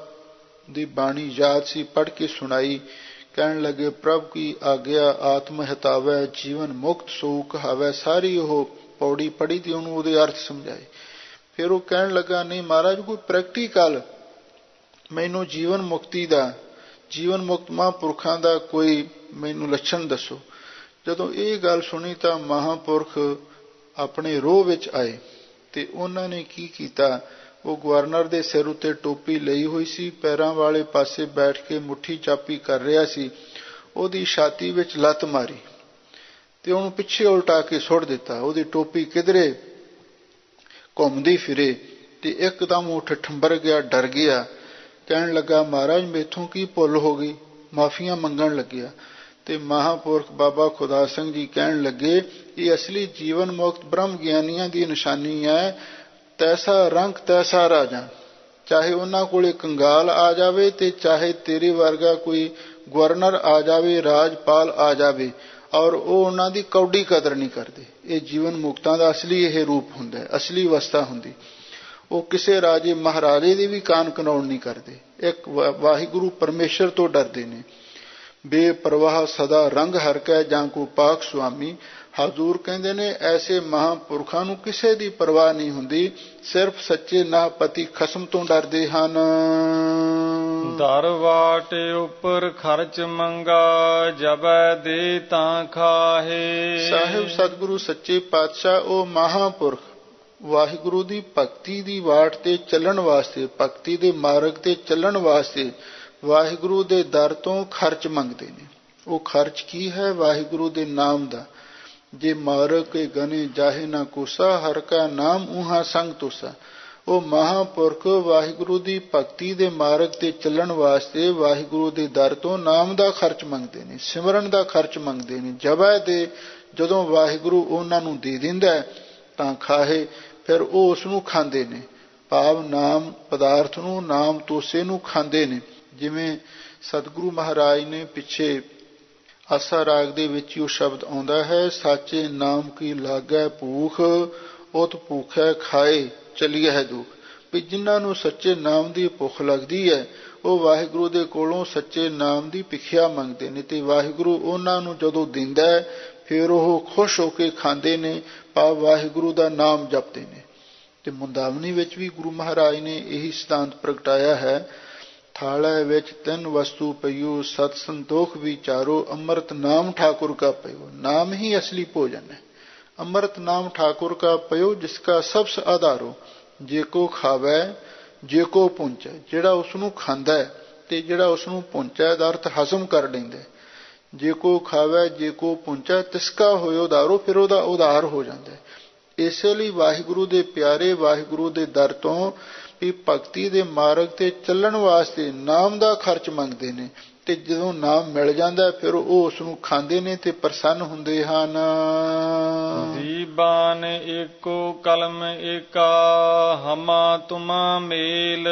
ਦੀ ਬਾਣੀ ਯਾਦ ਸੀ, ਪੜ੍ਹ ਕੇ ਸੁਣਾਈ। ਕਹਿਣ ਲੱਗੇ, ਪ੍ਰਭ ਕੀ ਆਗਿਆ ਆਤਮ ਹਿਤਾਵੈ ਜੀਵਨ ਮੁਕਤ ਸੋ ਕਹਾਵੈ। ਸਾਰੀ ਉਹ ਪੌੜੀ ਪੜ੍ਹੀ ਤੇ ਉਹਨੂੰ ਉਹਦੇ ਅਰਥ ਸਮਝਾਏ। ਫਿਰ ਉਹ ਕਹਿਣ ਲੱਗਾ, ਨਹੀਂ ਮਹਾਰਾਜ, ਕੋਈ ਪ੍ਰੈਕਟੀਕਲ ਮੈਨੂੰ ਜੀਵਨ ਮੁਕਤੀ ਦਾ, ਜੀਵਨ ਮੁਕਤ ਮਹਾਂਪੁਰਖਾਂ ਦਾ ਕੋਈ ਮੈਨੂੰ ਲੱਛਣ ਦੱਸੋ। ਜਦੋਂ ਇਹ ਗੱਲ ਸੁਣੀ ਤਾਂ ਮਹਾਂਪੁਰਖ ਆਪਣੇ ਰੋਹ ਵਿੱਚ ਆਏ ਤੇ ਉਹਨਾਂ ਨੇ ਕੀ ਕੀਤਾ, ਉਹ ਗਵਰਨਰ ਦੇ ਸਿਰ ਉੱਤੇ ਟੋਪੀ ਲਈ ਹੋਈ ਸੀ, ਪੈਰਾਂ ਵਾਲੇ ਪਾਸੇ ਬੈਠ ਕੇ ਮੁੱਠੀ ਚਾਪੀ ਕਰ ਰਿਹਾ ਸੀ, ਉਹਦੀ ਛਾਤੀ ਵਿੱਚ ਲੱਤ ਮਾਰੀ ਤੇ ਉਹਨੂੰ ਪਿੱਛੇ ਉਲਟਾ ਕੇ ਸੁੱਟ ਦਿੱਤਾ। ਉਹਦੀ ਟੋਪੀ ਕਿਧਰੇ ਘੁੰਮਦੀ ਫਿਰੇ ਤੇ ਇੱਕਦਮ ਉਹ ਠਠੰਬਰ ਗਿਆ, ਡਰ ਗਿਆ, ਕਹਿਣ ਲੱਗਾ ਮਹਾਰਾਜ ਮੈਥੋਂ ਕੀ ਭੁੱਲ ਹੋ ਗਈ, ਮਾਫੀਆਂ ਮੰਗਣ ਲੱਗਿਆ। ਤੇ ਮਹਾਂਪੁਰਖ ਬਾਬਾ ਖੁਦਾ ਸਿੰਘ ਜੀ ਕਹਿਣ ਲੱਗੇ ਇਹ ਅਸਲੀ ਜੀਵਨ ਮੁਕਤ ਬ੍ਰਹਮ ਗਿਆਨੀਆਂ ਦੀ ਨਿਸ਼ਾਨੀ ਹੈ, ਤੈਸਾ ਰੰਗ ਤੈਸਾ ਰਾਜਾ। ਚਾਹੇ ਉਹਨਾਂ ਕੋਲੇ ਕੰਗਾਲ ਆ ਜਾਵੇ ਤੇ ਚਾਹੇ ਤੇਰੇ ਵਰਗਾ ਕੋਈ ਗਵਰਨਰ ਆ ਜਾਵੇ, ਰਾਜਪਾਲ ਆ ਜਾਵੇ, ਔਰ ਉਹ ਉਹਨਾਂ ਦੀ ਕੌਡੀ ਕਦਰ ਨਹੀਂ ਕਰਦੇ। ਇਹ ਜੀਵਨ ਮੁਕਤਾਂ ਦਾ ਅਸਲੀ ਇਹ ਰੂਪ ਹੁੰਦਾ, ਅਸਲੀ ਅਵਸਥਾ ਹੁੰਦੀ। ਉਹ ਕਿਸੇ ਰਾਜੇ ਮਹਾਰਾਜੇ ਦੀ ਵੀ ਕਾਨ ਕਨੌਣ ਨਹੀਂ ਕਰਦੇ, ਇੱਕ ਵਾਹਿਗੁਰੂ ਪਰਮੇਸ਼ਰ ਤੋਂ ਡਰਦੇ ਨੇ। ਬੇਪਰਵਾਹ ਸਦਾ ਰੰਗ ਹਰਕੈ ਜਾਂ ਕੋ ਪਾਕ ਸੁਆਮੀ। ਹਜ਼ੂਰ ਕਹਿੰਦੇ ਨੇ ਐਸੇ ਮਹਾਂਪੁਰਖਾਂ ਨੂੰ ਕਿਸੇ ਦੀ ਪਰਵਾਹ ਨਹੀਂ ਹੁੰਦੀ, ਸਿਰਫ ਸੱਚੇ ਨਾਹਪਤੀ ਖਸਮ ਤੋਂ ਡਰਦੇ ਹਨ। ਦਰ ਵਾਟ ਉੱਪਰ ਖਰਚ ਮੰਗਾ, ਜਬੈ ਦੇ ਤਾਂ ਖਾਹੇ। ਸਾਹਿਬ ਸਤਿਗੁਰੂ ਸੱਚੇ ਪਾਤਸ਼ਾਹ ਉਹ ਮਹਾਂਪੁਰਖ ਵਾਹਿਗੁਰੂ ਦੀ ਭਗਤੀ ਦੀ ਵਾਟ ਤੇ ਚੱਲਣ ਵਾਸਤੇ, ਭਗਤੀ ਦੇ ਮਾਰਗ ਤੇ ਚੱਲਣ ਵਾਸਤੇ ਵਾਹਿਗੁਰੂ ਦੇ ਦਰ ਤੋਂ ਖਰਚ ਮੰਗਦੇ ਨੇ। ਉਹ ਖਰਚ ਕੀ ਹੈ? ਵਾਹਿਗੁਰੂ ਦੇ ਨਾਮ ਦਾ। ਜੇ ਮਾਰਗ ਕੇ ਗਨੇ ਜਾਹੇ ਨਾ ਕੋਸਾ, ਹਰ ਕਾ ਨਾਮ ਉਹਾਂ ਸੰਗ ਤੋਸਾ। ਉਹ ਮਹਾਂਪੁਰਖ ਵਾਹਿਗੁਰੂ ਦੀ ਭਗਤੀ ਦੇ ਮਾਰਗ ਤੇ ਚੱਲਣ ਵਾਸਤੇ ਵਾਹਿਗੁਰੂ ਦੇ ਦਰ ਤੋਂ ਨਾਮ ਦਾ ਖਰਚ ਮੰਗਦੇ ਨੇ, ਸਿਮਰਨ ਦਾ ਖਰਚ ਮੰਗਦੇ ਨੇ। ਜਬੈ ਦੇ, ਜਦੋਂ ਵਾਹਿਗੁਰੂ ਉਹਨਾਂ ਨੂੰ ਦੇ ਦਿੰਦਾ ਤਾਂ ਖਾਹੇ, ਫਿਰ ਉਹ ਉਸ ਨੂੰ ਖਾਂਦੇ ਨੇ, ਭਾਵ ਨਾਮ ਪਦਾਰਥ ਨੂੰ, ਨਾਮ ਤੋਸੇ ਨੂੰ ਖਾਂਦੇ ਨੇ। ਜਿਵੇਂ ਸਤਿਗੁਰੂ ਮਹਾਰਾਜ ਨੇ ਪਿੱਛੇ ਆਸਾ ਰਾਗ ਦੇ ਵਿੱਚ ਉਹ ਸ਼ਬਦ ਆਉਂਦਾ ਹੈ, ਸਾਚੇ ਨਾਮ ਕੀ ਲਾਗੈ ਭੂਖ, ਉਤ ਭੂਖੈ ਖਾਏ ਚਲੀਏ ਹੈ ਦੁੱਖ। ਵੀ ਜਿਨ੍ਹਾਂ ਨੂੰ ਸੱਚੇ ਨਾਮ ਦੀ ਭੁੱਖ ਲੱਗਦੀ ਹੈ ਉਹ ਵਾਹਿਗੁਰੂ ਦੇ ਕੋਲੋਂ ਸੱਚੇ ਨਾਮ ਦੀ ਭਿਖਿਆ ਮੰਗਦੇ ਨੇ, ਤੇ ਵਾਹਿਗੁਰੂ ਉਹਨਾਂ ਨੂੰ ਜਦੋਂ ਦਿੰਦਾ ਹੈ ਫਿਰ ਉਹ ਖੁਸ਼ ਹੋ ਕੇ ਖਾਂਦੇ ਨੇ, ਭਾਵ ਵਾਹਿਗੁਰੂ ਦਾ ਨਾਮ ਜਪਦੇ ਨੇ। ਤੇ ਮੁੰਦਾਵਨੀ ਵਿੱਚ ਵੀ ਗੁਰੂ ਮਹਾਰਾਜ ਨੇ ਇਹੀ ਸਿਧਾਂਤ ਪ੍ਰਗਟਾਇਆ ਹੈ, ਥਾਲੇ ਵਿੱਚ ਤਿੰਨ ਵਸਤੂ ਪਈਓ, ਸਤ ਸੰਤੋਖ ਵਿਚਾਰੋ, ਅੰਮ੍ਰਿਤ ਨਾਮ ਠਾकुर का पयो। नाम ही असली भोजन है। ਅੰਮ੍ਰਿਤ ਨਾਮ ਠਾकुर का पयो, जिसका सबस आधारो। ਜੇ ਕੋ ਖਾਵੈ ਜੇ ਕੋ ਪੁੰਚੈ, ਜਿਹੜਾ ਉਸ ਨੂੰ ਖਾਂਦਾ ਹੈ ਤੇ ਜਿਹੜਾ ਉਸ ਨੂੰ ਪੁੰਚੈ ਦਾ ਅਰਥ ਹਜ਼ਮ ਕਰ ਲੈਂਦਾ। ਜੇ ਕੋ ਖਾਵੈ ਜੇ ਕੋ ਪੁੰਚੈ ਤਿਸਕਾ ਹੋਇ ਉਧਾਰੋ, ਫਿਰ ਉਹਦਾ ਉਧਾਰ ਹੋ ਜਾਂਦਾ। ਇਸੇ ਲਈ ਵਾਹਿਗੁਰੂ ਦੇ ਪਿਆਰੇ ਵਾਹਿਗੁਰੂ ਦੇ ਦਰ ਤੋਂ ਵੀ ਭਗਤੀ ਦੇ ਮਾਰਗ ਤੇ ਚੱਲਣ ਵਾਸਤੇ ਨਾਮ ਦਾ ਖਰਚ ਮੰਗਦੇ ਨੇ, ਤੇ ਜਦੋਂ ਨਾਮ ਮਿਲ ਜਾਂਦਾ ਫਿਰ ਉਹ ਉਸ ਨੂੰ ਖਾਂਦੇ ਨੇ ਤੇ ਪ੍ਰਸੰਨ ਹੁੰਦੇ ਹਨ। ਦੀਬਾਨ ਏਕੋ ਕਲਮ ਏਕਾ, ਹਮਾ ਤੁਮਾ ਮੇਲ।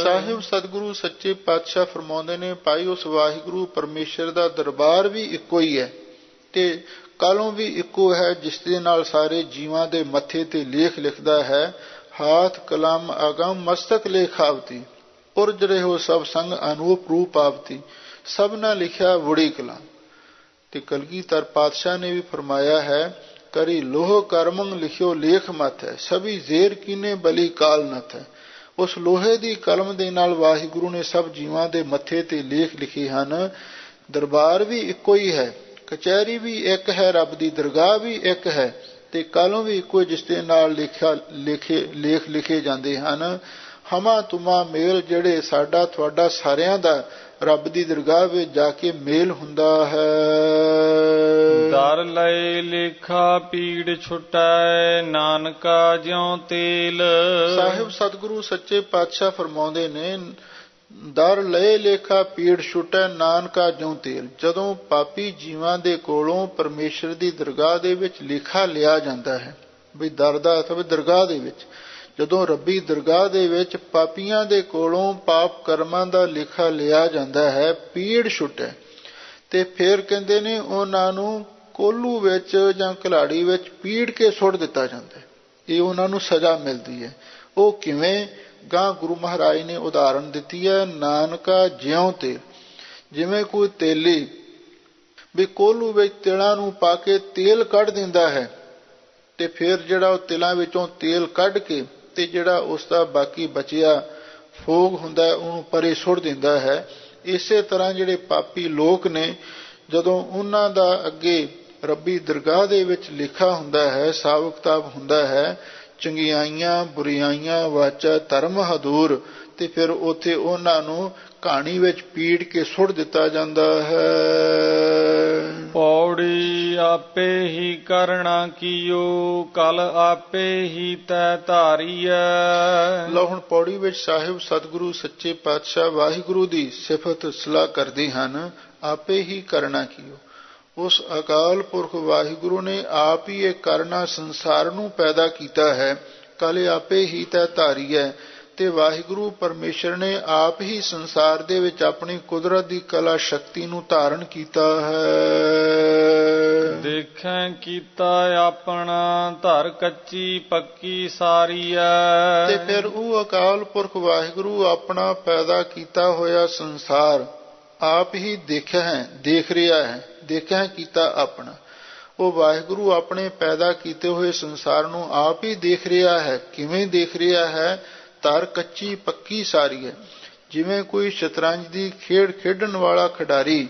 ਸਾਹਿਬ ਸਤਿਗੁਰੂ ਸੱਚੇ ਪਾਤਸ਼ਾਹ ਫਰਮਾਉਂਦੇ ਨੇ, ਭਾਈ ਉਸ ਵਾਹਿਗੁਰੂ ਪਰਮੇਸ਼ਰ ਦਾ ਦਰਬਾਰ ਵੀ ਇੱਕੋ ਹੀ ਹੈ ਤੇ ਕਲਮ ਵੀ ਇੱਕੋ ਹੈ, ਜਿਸ ਦੇ ਨਾਲ ਸਾਰੇ ਜੀਵਾਂ ਦੇ ਮੱਥੇ ਤੇ ਲੇਖ ਲਿਖਦਾ ਹੈ। ਹਾਥ ਕਲਮ ਅਗਮ ਮਸਤਕ ਲੇਖਾਵਤੀ, ਉਰਜ ਰਹੋ ਸਭ ਸੰਗ ਅਨੂਪ ਰੂਪ ਆਵਤੀ। ਸਭ ਨਾਲ ਲਿਖਿਆ ਵੜੀ ਕਲਾ। ਤੇ ਕਲਗੀਧਰ ਪਾਤਸ਼ਾਹ ਨੇ ਵੀ ਫਰਮਾਇਆ ਹੈ, ਕਰੀ ਲੋਹ ਕਰਮੰ ਲਿਖਿਓ ਲੇਖ ਮਤ ਹੈ, ਸਭੀ ਜ਼ੇਰ ਕੀਨੇ ਬਲੀ ਕਾਲ ਨਥ ਹੈ। ਉਸ ਲੋਹੇ ਦੀ ਕਲਮ ਦੇ ਨਾਲ ਵਾਹਿਗੁਰੂ ਨੇ ਸਭ ਜੀਵਾਂ ਦੇ ਮੱਥੇ ਤੇ ਲੇਖ ਲਿਖੇ ਹਨ। ਦਰਬਾਰ ਵੀ ਇੱਕੋ ਹੀ ਹੈ, ਕਚਹਿਰੀ ਵੀ ਇੱਕ ਹੈ, ਰੱਬ ਦੀ ਦਰਗਾਹ ਵੀ ਇੱਕ ਹੈ, ਤੇ ਕਲਮ ਵੀ ਇੱਕੋ, ਜਿਸ ਦੇ ਨਾਲ ਲੇਖ ਲਿਖੇ ਜਾਂਦੇ ਹਨ। ਹਮਾ ਤੁਮਾ ਮੇਲ, ਜਿਹੜੇ ਸਾਡਾ ਤੁਹਾਡਾ ਸਾਰਿਆਂ ਦਾ ਰੱਬ ਦੀ ਦਰਗਾਹ ਵਿੱਚ ਜਾ ਕੇ ਮੇਲ ਹੁੰਦਾ ਹੈ। ਦਰ ਲਏ ਲੇਖਾ ਪੀੜ ਛੁਟੈ, ਨਾਨਕਾ ਜਿਉ ਤੇਲ। ਸਾਹਿਬ ਸਤਿਗੁਰੂ ਸੱਚੇ ਪਾਤਸ਼ਾਹ ਫਰਮਾਉਂਦੇ ਨੇ, ਦਰ ਲਏ ਲੇਖਾ ਪੀੜ ਛੁਟੈ, ਨਾਨਕਾ ਜਿਉ ਤੇਲ। ਜਦੋਂ ਪਾਪੀ ਜੀਵਾਂ ਦੇ ਕੋਲੋਂ ਪਰਮੇਸ਼ਰ ਦੀ ਦਰਗਾਹ ਦੇ ਵਿੱਚ ਲੇਖਾ ਲਿਆ ਜਾਂਦਾ ਹੈ, ਵੀ ਦਰ ਦਾ ਅਰਥ ਦਰਗਾਹ ਦੇ ਵਿੱਚ, ਜਦੋਂ ਰੱਬੀ ਦਰਗਾਹ ਦੇ ਵਿੱਚ ਪਾਪੀਆਂ ਦੇ ਕੋਲੋਂ ਪਾਪ ਕਰਮਾਂ ਦਾ ਲੇਖਾ ਲਿਆ ਜਾਂਦਾ ਹੈ, ਪੀੜ ਛੁਟੈ, ਤੇ ਫਿਰ ਕਹਿੰਦੇ ਨੇ ਉਹਨਾਂ ਨੂੰ ਕੋਲੂ ਵਿੱਚ ਜਾਂ ਘਲਾੜੀ ਵਿੱਚ ਪੀੜ ਕੇ ਸੁੱਟ ਦਿੱਤਾ ਜਾਂਦਾ। ਇਹ ਉਹਨਾਂ ਨੂੰ ਸਜ਼ਾ ਮਿਲਦੀ ਹੈ। ਉਹ ਕਿਵੇਂ? ਗਾਂ ਗੁਰੂ ਮਹਾਰਾਜ ਨੇ ਉਦਾਹਰਣ ਦਿੱਤੀ ਹੈ, ਨਾਨਕਾ ਜਿਉਂ ਤੇਲ। ਜਿਵੇਂ ਕੋਈ ਤੇਲੀ ਵੀ ਕੋਲੂ ਵਿੱਚ ਤਿਲਾਂ ਨੂੰ ਪਾ ਕੇ ਤੇਲ ਕੱਢ ਦਿੰਦਾ ਹੈ, ਤੇ ਫਿਰ ਜਿਹੜਾ ਉਹ ਤਿਲਾਂ ਵਿੱਚੋਂ ਤੇਲ ਕੱਢ ਕੇ ਤੇ ਜਿਹੜਾ ਉਸ ਦਾ ਬਾਕੀ ਬਚਿਆ ਫੋਗ ਹੁੰਦਾ ਉਹਨੂੰ ਪਰੇ ਸੁੱਟ ਦਿੰਦਾ ਹੈ। ਇਸੇ ਤਰ੍ਹਾਂ ਜਿਹੜੇ ਪਾਪੀ ਲੋਕ ਨੇ, ਜਦੋਂ ਉਹਨਾਂ ਦਾ ਅੱਗੇ ਰੱਬੀ ਦਰਗਾਹ ਦੇ ਵਿੱਚ ਲਿਖਾ ਹੁੰਦਾ ਹੈ, ਹਿਸਾਬ ਕਿਤਾਬ ਹੁੰਦਾ ਹੈ, ਚੰਗਿਆਈਆਂ ਬੁਰਿਆਈਆਂ ਵਾਚਾ ਧਰਮ ਹਦੂਰ, ਤੇ ਫਿਰ ਉੱਥੇ ਉਹਨਾਂ ਨੂੰ ਕਹਾਣੀ ਵਿੱਚ ਪੀੜ ਕੇ ਸੁੱਟ ਦਿੱਤਾ ਜਾਂਦਾ ਹੈ। ਪੌੜੀ ਆਪੇ ਹੀ ਕਰਣਾ ਕੀਓ, ਕਲ ਆਪੇ ਹੀ ਤੈ ਧਾਰੀਐ। ਲਓ ਹੁਣ ਪੌੜੀ ਵਿੱਚ ਸਾਹਿਬ ਸਤਿਗੁਰੂ ਸੱਚੇ ਪਾਤਸ਼ਾਹ ਵਾਹਿਗੁਰੂ ਦੀ ਸਿਫਤ ਸਲਾਹ ਕਰਦੇ ਹਨ। ਆਪੇ ਹੀ ਕਰਨਾ ਕੀਓ, ਉਸ ਅਕਾਲ ਪੁਰਖ ਵਾਹਿਗੁਰੂ ਨੇ ਆਪ ਹੀ ਇਹ ਕਰਨਾ ਸੰਸਾਰ ਨੂੰ ਪੈਦਾ ਕੀਤਾ ਹੈ। ਕਲ ਆਪੇ ਹੀ ਤੈ ਧਾਰੀਐ, ਤੇ ਵਾਹਿਗੁਰੂ ਪਰਮੇਸ਼ਰ ਨੇ ਆਪ ਹੀ ਸੰਸਾਰ ਦੇ ਵਿੱਚ ਆਪਣੀ ਕੁਦਰਤ ਦੀ ਕਲਾ ਸ਼ਕਤੀ ਨੂੰ ਧਾਰਨ ਕੀਤਾ ਹੈ। ਦੇਖੈ ਕੀਤਾ ਆਪਣਾ, ਧਰ ਕੱਚੀ ਪੱਕੀ ਸਾਰੀਐ। ਤੇ ਫਿਰ ਉਹ ਅਕਾਲ ਪੁਰਖ ਵਾਹਿਗੁਰੂ ਆਪਣਾ ਪੈਦਾ ਕੀਤਾ ਹੋਇਆ ਸੰਸਾਰ ਆਪ ਹੀ ਦੇਖਿਆ ਹੈ, ਦੇਖ ਰਿਹਾ ਹੈ। ਦੇਖਿਆ ਕੀਤਾ ਆਪਣਾ, ਉਹ ਵਾਹਿਗੁਰੂ ਆਪਣੇ ਪੈਦਾ ਕੀਤੇ ਹੋਏ ਸੰਸਾਰ ਨੂੰ ਆਪ ਹੀ ਦੇਖ ਰਿਹਾ ਹੈ। ਕਿਵੇਂ ਦੇਖ ਰਿਹਾ ਹੈ? ਧਰ ਕੱਚੀ ਪੱਕੀ ਸਾਰੀ ਹੈ। ਜਿਵੇਂ ਕੋਈ ਸ਼ਤਰੰਜ ਦੀ ਖੇਡ ਖੇਡਣ ਵਾਲਾ ਖਿਡਾਰੀ,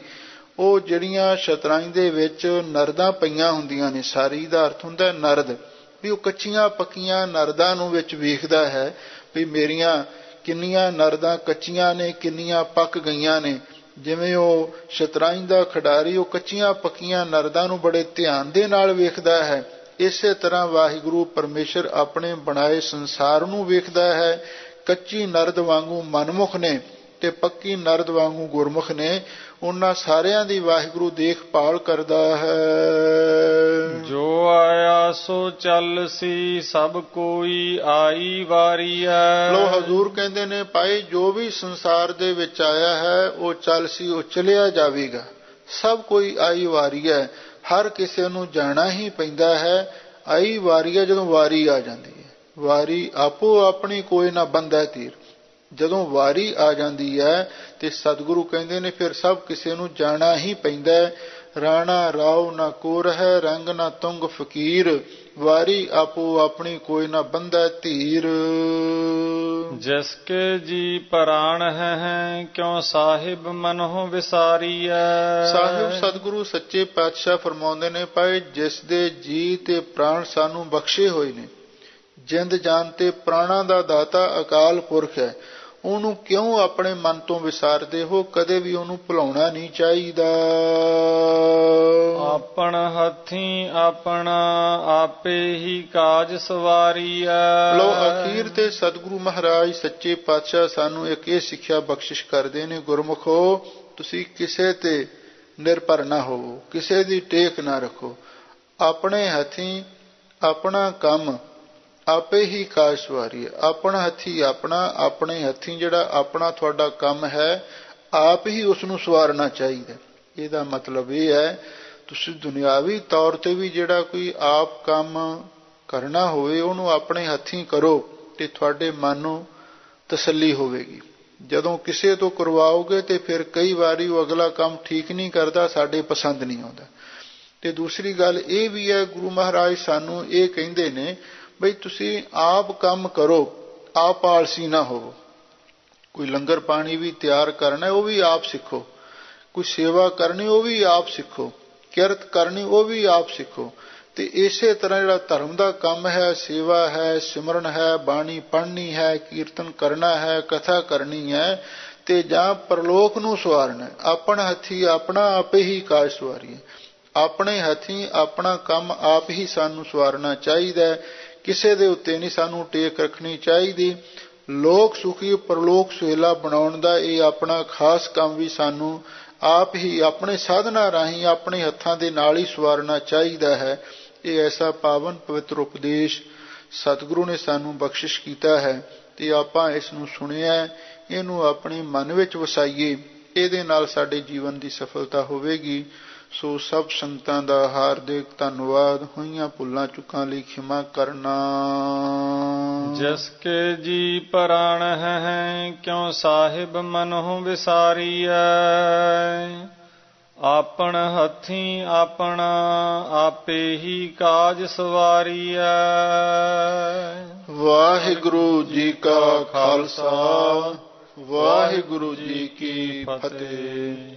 ਉਹ ਜਿਹੜੀਆਂ ਸ਼ਤਰੰਜ ਦੇ ਵਿੱਚ ਨਰਦਾਂ ਪਈਆਂ ਹੁੰਦੀਆਂ ਨੇ, ਸਾਰੀ ਦਾ ਅਰਥ ਹੁੰਦਾ ਨਰਦ, ਵੀ ਉਹ ਕੱਚੀਆਂ ਪੱਕੀਆਂ ਨਰਦਾਂ ਨੂੰ ਵਿੱਚ ਵੇਖਦਾ ਹੈ ਵੀ ਮੇਰੀਆਂ ਕਿੰਨੀਆਂ ਨਰਦਾਂ ਕੱਚੀਆਂ ਨੇ, ਕਿੰਨੀਆਂ ਪੱਕ ਗਈਆਂ ਨੇ। ਜਿਵੇਂ ਉਹ ਸ਼ਤਰੰਜ ਦਾ ਖਿਡਾਰੀ ਉਹ ਕੱਚੀਆਂ ਪੱਕੀਆਂ ਨਰਦਾਂ ਨੂੰ ਬੜੇ ਧਿਆਨ ਦੇ ਨਾਲ ਵੇਖਦਾ ਹੈ, ਇਸੇ ਤਰ੍ਹਾਂ ਵਾਹਿਗੁਰੂ ਪਰਮੇਸ਼ਰ ਆਪਣੇ ਬਣਾਏ ਸੰਸਾਰ ਨੂੰ ਵੇਖਦਾ ਹੈ। ਕੱਚੀ ਨਰਦ ਵਾਂਗੂ ਮਨਮੁਖ ਨੇ ਤੇ ਪੱਕੀ ਨਰਦ ਵਾਂਗੂ ਗੁਰਮੁਖ ਨੇ, ਉਹਨਾਂ ਸਾਰਿਆਂ ਦੀ ਵਾਹਿਗੁਰੂ ਦੇਖਭਾਲ ਕਰਦਾ ਹੈ। ਜੋ ਆਇਆ ਸੋ ਚੱਲ ਸੀ, ਸਭ ਕੋਈ ਆਈ ਵਾਰੀ ਹੈ। ਲੋ ਹਜ਼ੂਰ ਕਹਿੰਦੇ ਨੇ ਭਾਈ ਜੋ ਵੀ ਸੰਸਾਰ ਦੇ ਵਿੱਚ ਆਇਆ ਹੈ ਉਹ ਚੱਲ ਸੀ, ਉਹ ਚਲਿਆ ਜਾਵੇਗਾ। ਸਭ ਕੋਈ ਆਈ ਵਾਰੀ ਹੈ, ਹਰ ਕਿਸੇ ਨੂੰ ਜਾਣਾ ਹੀ ਪੈਂਦਾ ਹੈ। ਆਈ ਵਾਰੀ ਹੈ, ਜਦੋਂ ਵਾਰੀ ਆ ਜਾਂਦੀ ਹੈ। ਵਾਰੀ ਆਪੋ ਆਪਣੀ ਕੋਈ ਨਾ ਬੰਧੈ ਤੀਰ, ਜਦੋਂ ਵਾਰੀ ਆ ਜਾਂਦੀ ਹੈ ਤੇ ਸਤਿਗੁਰੂ ਕਹਿੰਦੇ ਨੇ ਫਿਰ ਸਭ ਕਿਸੇ ਨੂੰ ਜਾਣਾ ਹੀ ਪੈਂਦਾ ਹੈ। ਰਾਣਾ ਰਾਉ ਨਾ ਕੋਰ ਹੈ, ਰੰਗ ਨਾ ਤੁੰਗ ਫਕੀਰ, ਵਾਰੀ ਆਪੋ ਆਪਣੀ ਕੋਈ ਨਾ ਬੰਧੈ ਧੀਰ। ਜਿਸ ਕੇ ਜੀ ਪ੍ਰਾਣ ਹੈ, ਕਿਉ ਸਾਹਿਬ ਮਨਹੁ ਵਿਸਾਰੀਐ। ਸਾਹਿਬ ਸਤਿਗੁਰੂ ਸੱਚੇ ਪਾਤਸ਼ਾਹ ਫਰਮਾਉਂਦੇ ਨੇ ਭਾਈ ਜਿਸ ਦੇ ਜੀ ਤੇ ਪ੍ਰਾਣ ਸਾਨੂੰ ਬਖਸ਼ੇ ਹੋਏ ਨੇ, ਜਿੰਦ ਜਾਨ ਤੇ ਪ੍ਰਾਣਾਂ ਦਾ ਦਾਤਾ ਅਕਾਲ ਪੁਰਖ ਹੈ, ਉਹਨੂੰ ਕਿਉਂ ਆਪਣੇ ਮਨ ਤੋਂ ਵਿਸਾਰਦੇ ਹੋ? ਕਦੇ ਵੀ ਉਹਨੂੰ ਭੁਲਾਉਣਾ ਨਹੀਂ ਚਾਹੀਦਾ। ਆਪਣ ਹੱਥੀਂ ਆਪਣਾ ਆਪੇ ਹੀ ਕਾਜ ਸਵਾਰੀਐ। ਲੋ ਅਖੀਰ ਤੇ ਸਤਿਗੁਰੂ ਮਹਾਰਾਜ ਸੱਚੇ ਪਾਤਸ਼ਾਹ ਸਾਨੂੰ ਇੱਕ ਇਹ ਸਿੱਖਿਆ ਬਖਸ਼ਿਸ਼ ਕਰਦੇ ਨੇ, ਗੁਰਮੁਖੋ ਤੁਸੀਂ ਕਿਸੇ ਤੇ ਨਿਰਭਰ ਨਾ ਹੋਵੋ, ਕਿਸੇ ਦੀ ਟੇਕ ਨਾ ਰੱਖੋ, ਆਪਣੇ ਹੱਥੀਂ ਆਪਣਾ ਕੰਮ ਆਪੇ ਹੀ ਕਾਜ ਸਵਾਰੀ ਹੈ। ਆਪਣਾ ਹੱਥੀ ਆਪਣਾ, ਆਪਣੇ ਹੱਥੀਂ ਜਿਹੜਾ ਆਪਣਾ ਤੁਹਾਡਾ ਕੰਮ ਹੈ ਆਪ ਹੀ ਉਸ ਨੂੰ ਸਵਾਰਨਾ ਚਾਹੀਦਾ। ਇਹਦਾ ਮਤਲਬ ਇਹ ਹੈ ਤੁਸੀਂ ਦੁਨਿਆਵੀ ਤੌਰ ਤੇ ਵੀ ਜਿਹੜਾ ਕੋਈ ਆਪ ਕੰਮ ਕਰਨਾ ਹੋਵੇ ਉਹਨੂੰ ਆਪਣੇ ਹੱਥੀਂ ਕਰੋ ਤੇ ਤੁਹਾਡੇ ਮਨ ਨੂੰ ਤਸੱਲੀ ਹੋਵੇਗੀ। ਜਦੋਂ ਕਿਸੇ ਤੋਂ ਕਰਵਾਓਗੇ ਤੇ ਫਿਰ ਕਈ ਵਾਰੀ ਉਹ ਅਗਲਾ ਕੰਮ ਠੀਕ ਨਹੀਂ ਕਰਦਾ, ਸਾਡੇ ਪਸੰਦ ਨਹੀਂ ਆਉਂਦਾ। ਤੇ ਦੂਸਰੀ ਗੱਲ ਇਹ ਵੀ ਹੈ, ਗੁਰੂ ਮਹਾਰਾਜ ਸਾਨੂੰ ਇਹ ਕਹਿੰਦੇ ਨੇ ਬਈ ਤੁਸੀਂ ਆਪ ਕੰਮ ਕਰੋ, ਆਪ ਆਲਸੀ ਨਾ ਹੋਵੋ। ਕੋਈ ਲੰਗਰ ਪਾਣੀ ਵੀ ਤਿਆਰ ਕਰਨਾ ਉਹ ਵੀ ਆਪ ਸਿੱਖੋ, ਕੋਈ ਸੇਵਾ ਕਰਨੀ ਉਹ ਵੀ ਆਪ ਸਿੱਖੋ, ਕਿਰਤ ਕਰਨੀ ਉਹ ਵੀ ਆਪ ਸਿੱਖੋ। ਤੇ ਇਸੇ ਤਰ੍ਹਾਂ ਜਿਹੜਾ ਧਰਮ ਦਾ ਕੰਮ ਹੈ, ਸੇਵਾ ਹੈ, ਸਿਮਰਨ ਹੈ, ਬਾਣੀ ਪੜ੍ਹਨੀ ਹੈ, ਕੀਰਤਨ ਕਰਨਾ ਹੈ, ਕਥਾ ਕਰਨੀ ਹੈ, ਤੇ ਜਾਂ ਪਰਲੋਕ ਨੂੰ ਸਵਾਰਨਾ, ਆਪਣ ਹੱਥੀਂ ਆਪਣਾ ਆਪੇ ਹੀ ਕਾਜ ਸਵਾਰੀਏ। ਆਪਣੇ ਹੱਥੀਂ ਆਪਣਾ ਕੰਮ ਆਪ ਹੀ ਸਾਨੂੰ ਸਵਾਰਨਾ ਚਾਹੀਦਾ, ਕਿਸੇ ਦੇ ਉੱਤੇ ਨਹੀਂ ਸਾਨੂੰ ਟੇਕ ਰੱਖਣੀ ਚਾਹੀਦੀ। ਲੋਕ ਸੁਖੀ ਪਰਲੋਕ ਸੁਹੇਲਾ ਬਣਾਉਣ ਦਾ ਇਹ ਆਪਣਾ ਖਾਸ ਕੰਮ ਵੀ ਸਾਨੂੰ ਆਪ ਹੀ ਆਪਣੇ ਸਾਧਨਾ ਰਾਹੀਂ ਆਪਣੇ ਹੱਥਾਂ ਦੇ ਨਾਲ ਹੀ ਸਵਾਰਨਾ ਚਾਹੀਦਾ ਹੈ। ਇਹ ਐਸਾ ਪਾਵਨ ਪਵਿੱਤਰ ਉਪਦੇਸ਼ ਸਤਿਗੁਰੂ ਨੇ ਸਾਨੂੰ ਬਖਸ਼ਿਸ਼ ਕੀਤਾ ਹੈ ਤੇ ਆਪਾਂ ਇਸ ਨੂੰ ਸੁਣਿਆ, ਇਹਨੂੰ ਆਪਣੇ ਮਨ ਵਿੱਚ ਵਸਾਈਏ, ਇਹਦੇ ਨਾਲ ਸਾਡੇ ਜੀਵਨ ਦੀ ਸਫਲਤਾ ਹੋਵੇਗੀ। ਸੋ ਸਭ ਸੰਗਤਾਂ ਦਾ ਹਾਰਦਿਕ ਧੰਨਵਾਦ। ਹੋਈਆਂ ਭੁੱਲਾਂ ਚੁੱਕਾਂ ਲਈ ਖਿਮਾ ਕਰਨਾ। ਜਿਸ ਕੇ ਜੀ ਪ੍ਰਾਣ ਹੈ, ਕਿਉ ਸਾਹਿਬ ਮਨਹੁ ਵਿਸਾਰੀਐ। ਆਪਣ ਹੱਥੀਂ ਆਪਣਾ ਆਪੇ ਹੀ ਕਾਜ ਸਵਾਰੀਐ। ਵਾਹਿਗੁਰੂ ਜੀ ਕਾ ਖਾਲਸਾ, ਵਾਹਿਗੁਰੂ ਜੀ ਕੀ ਫਤਿਹ।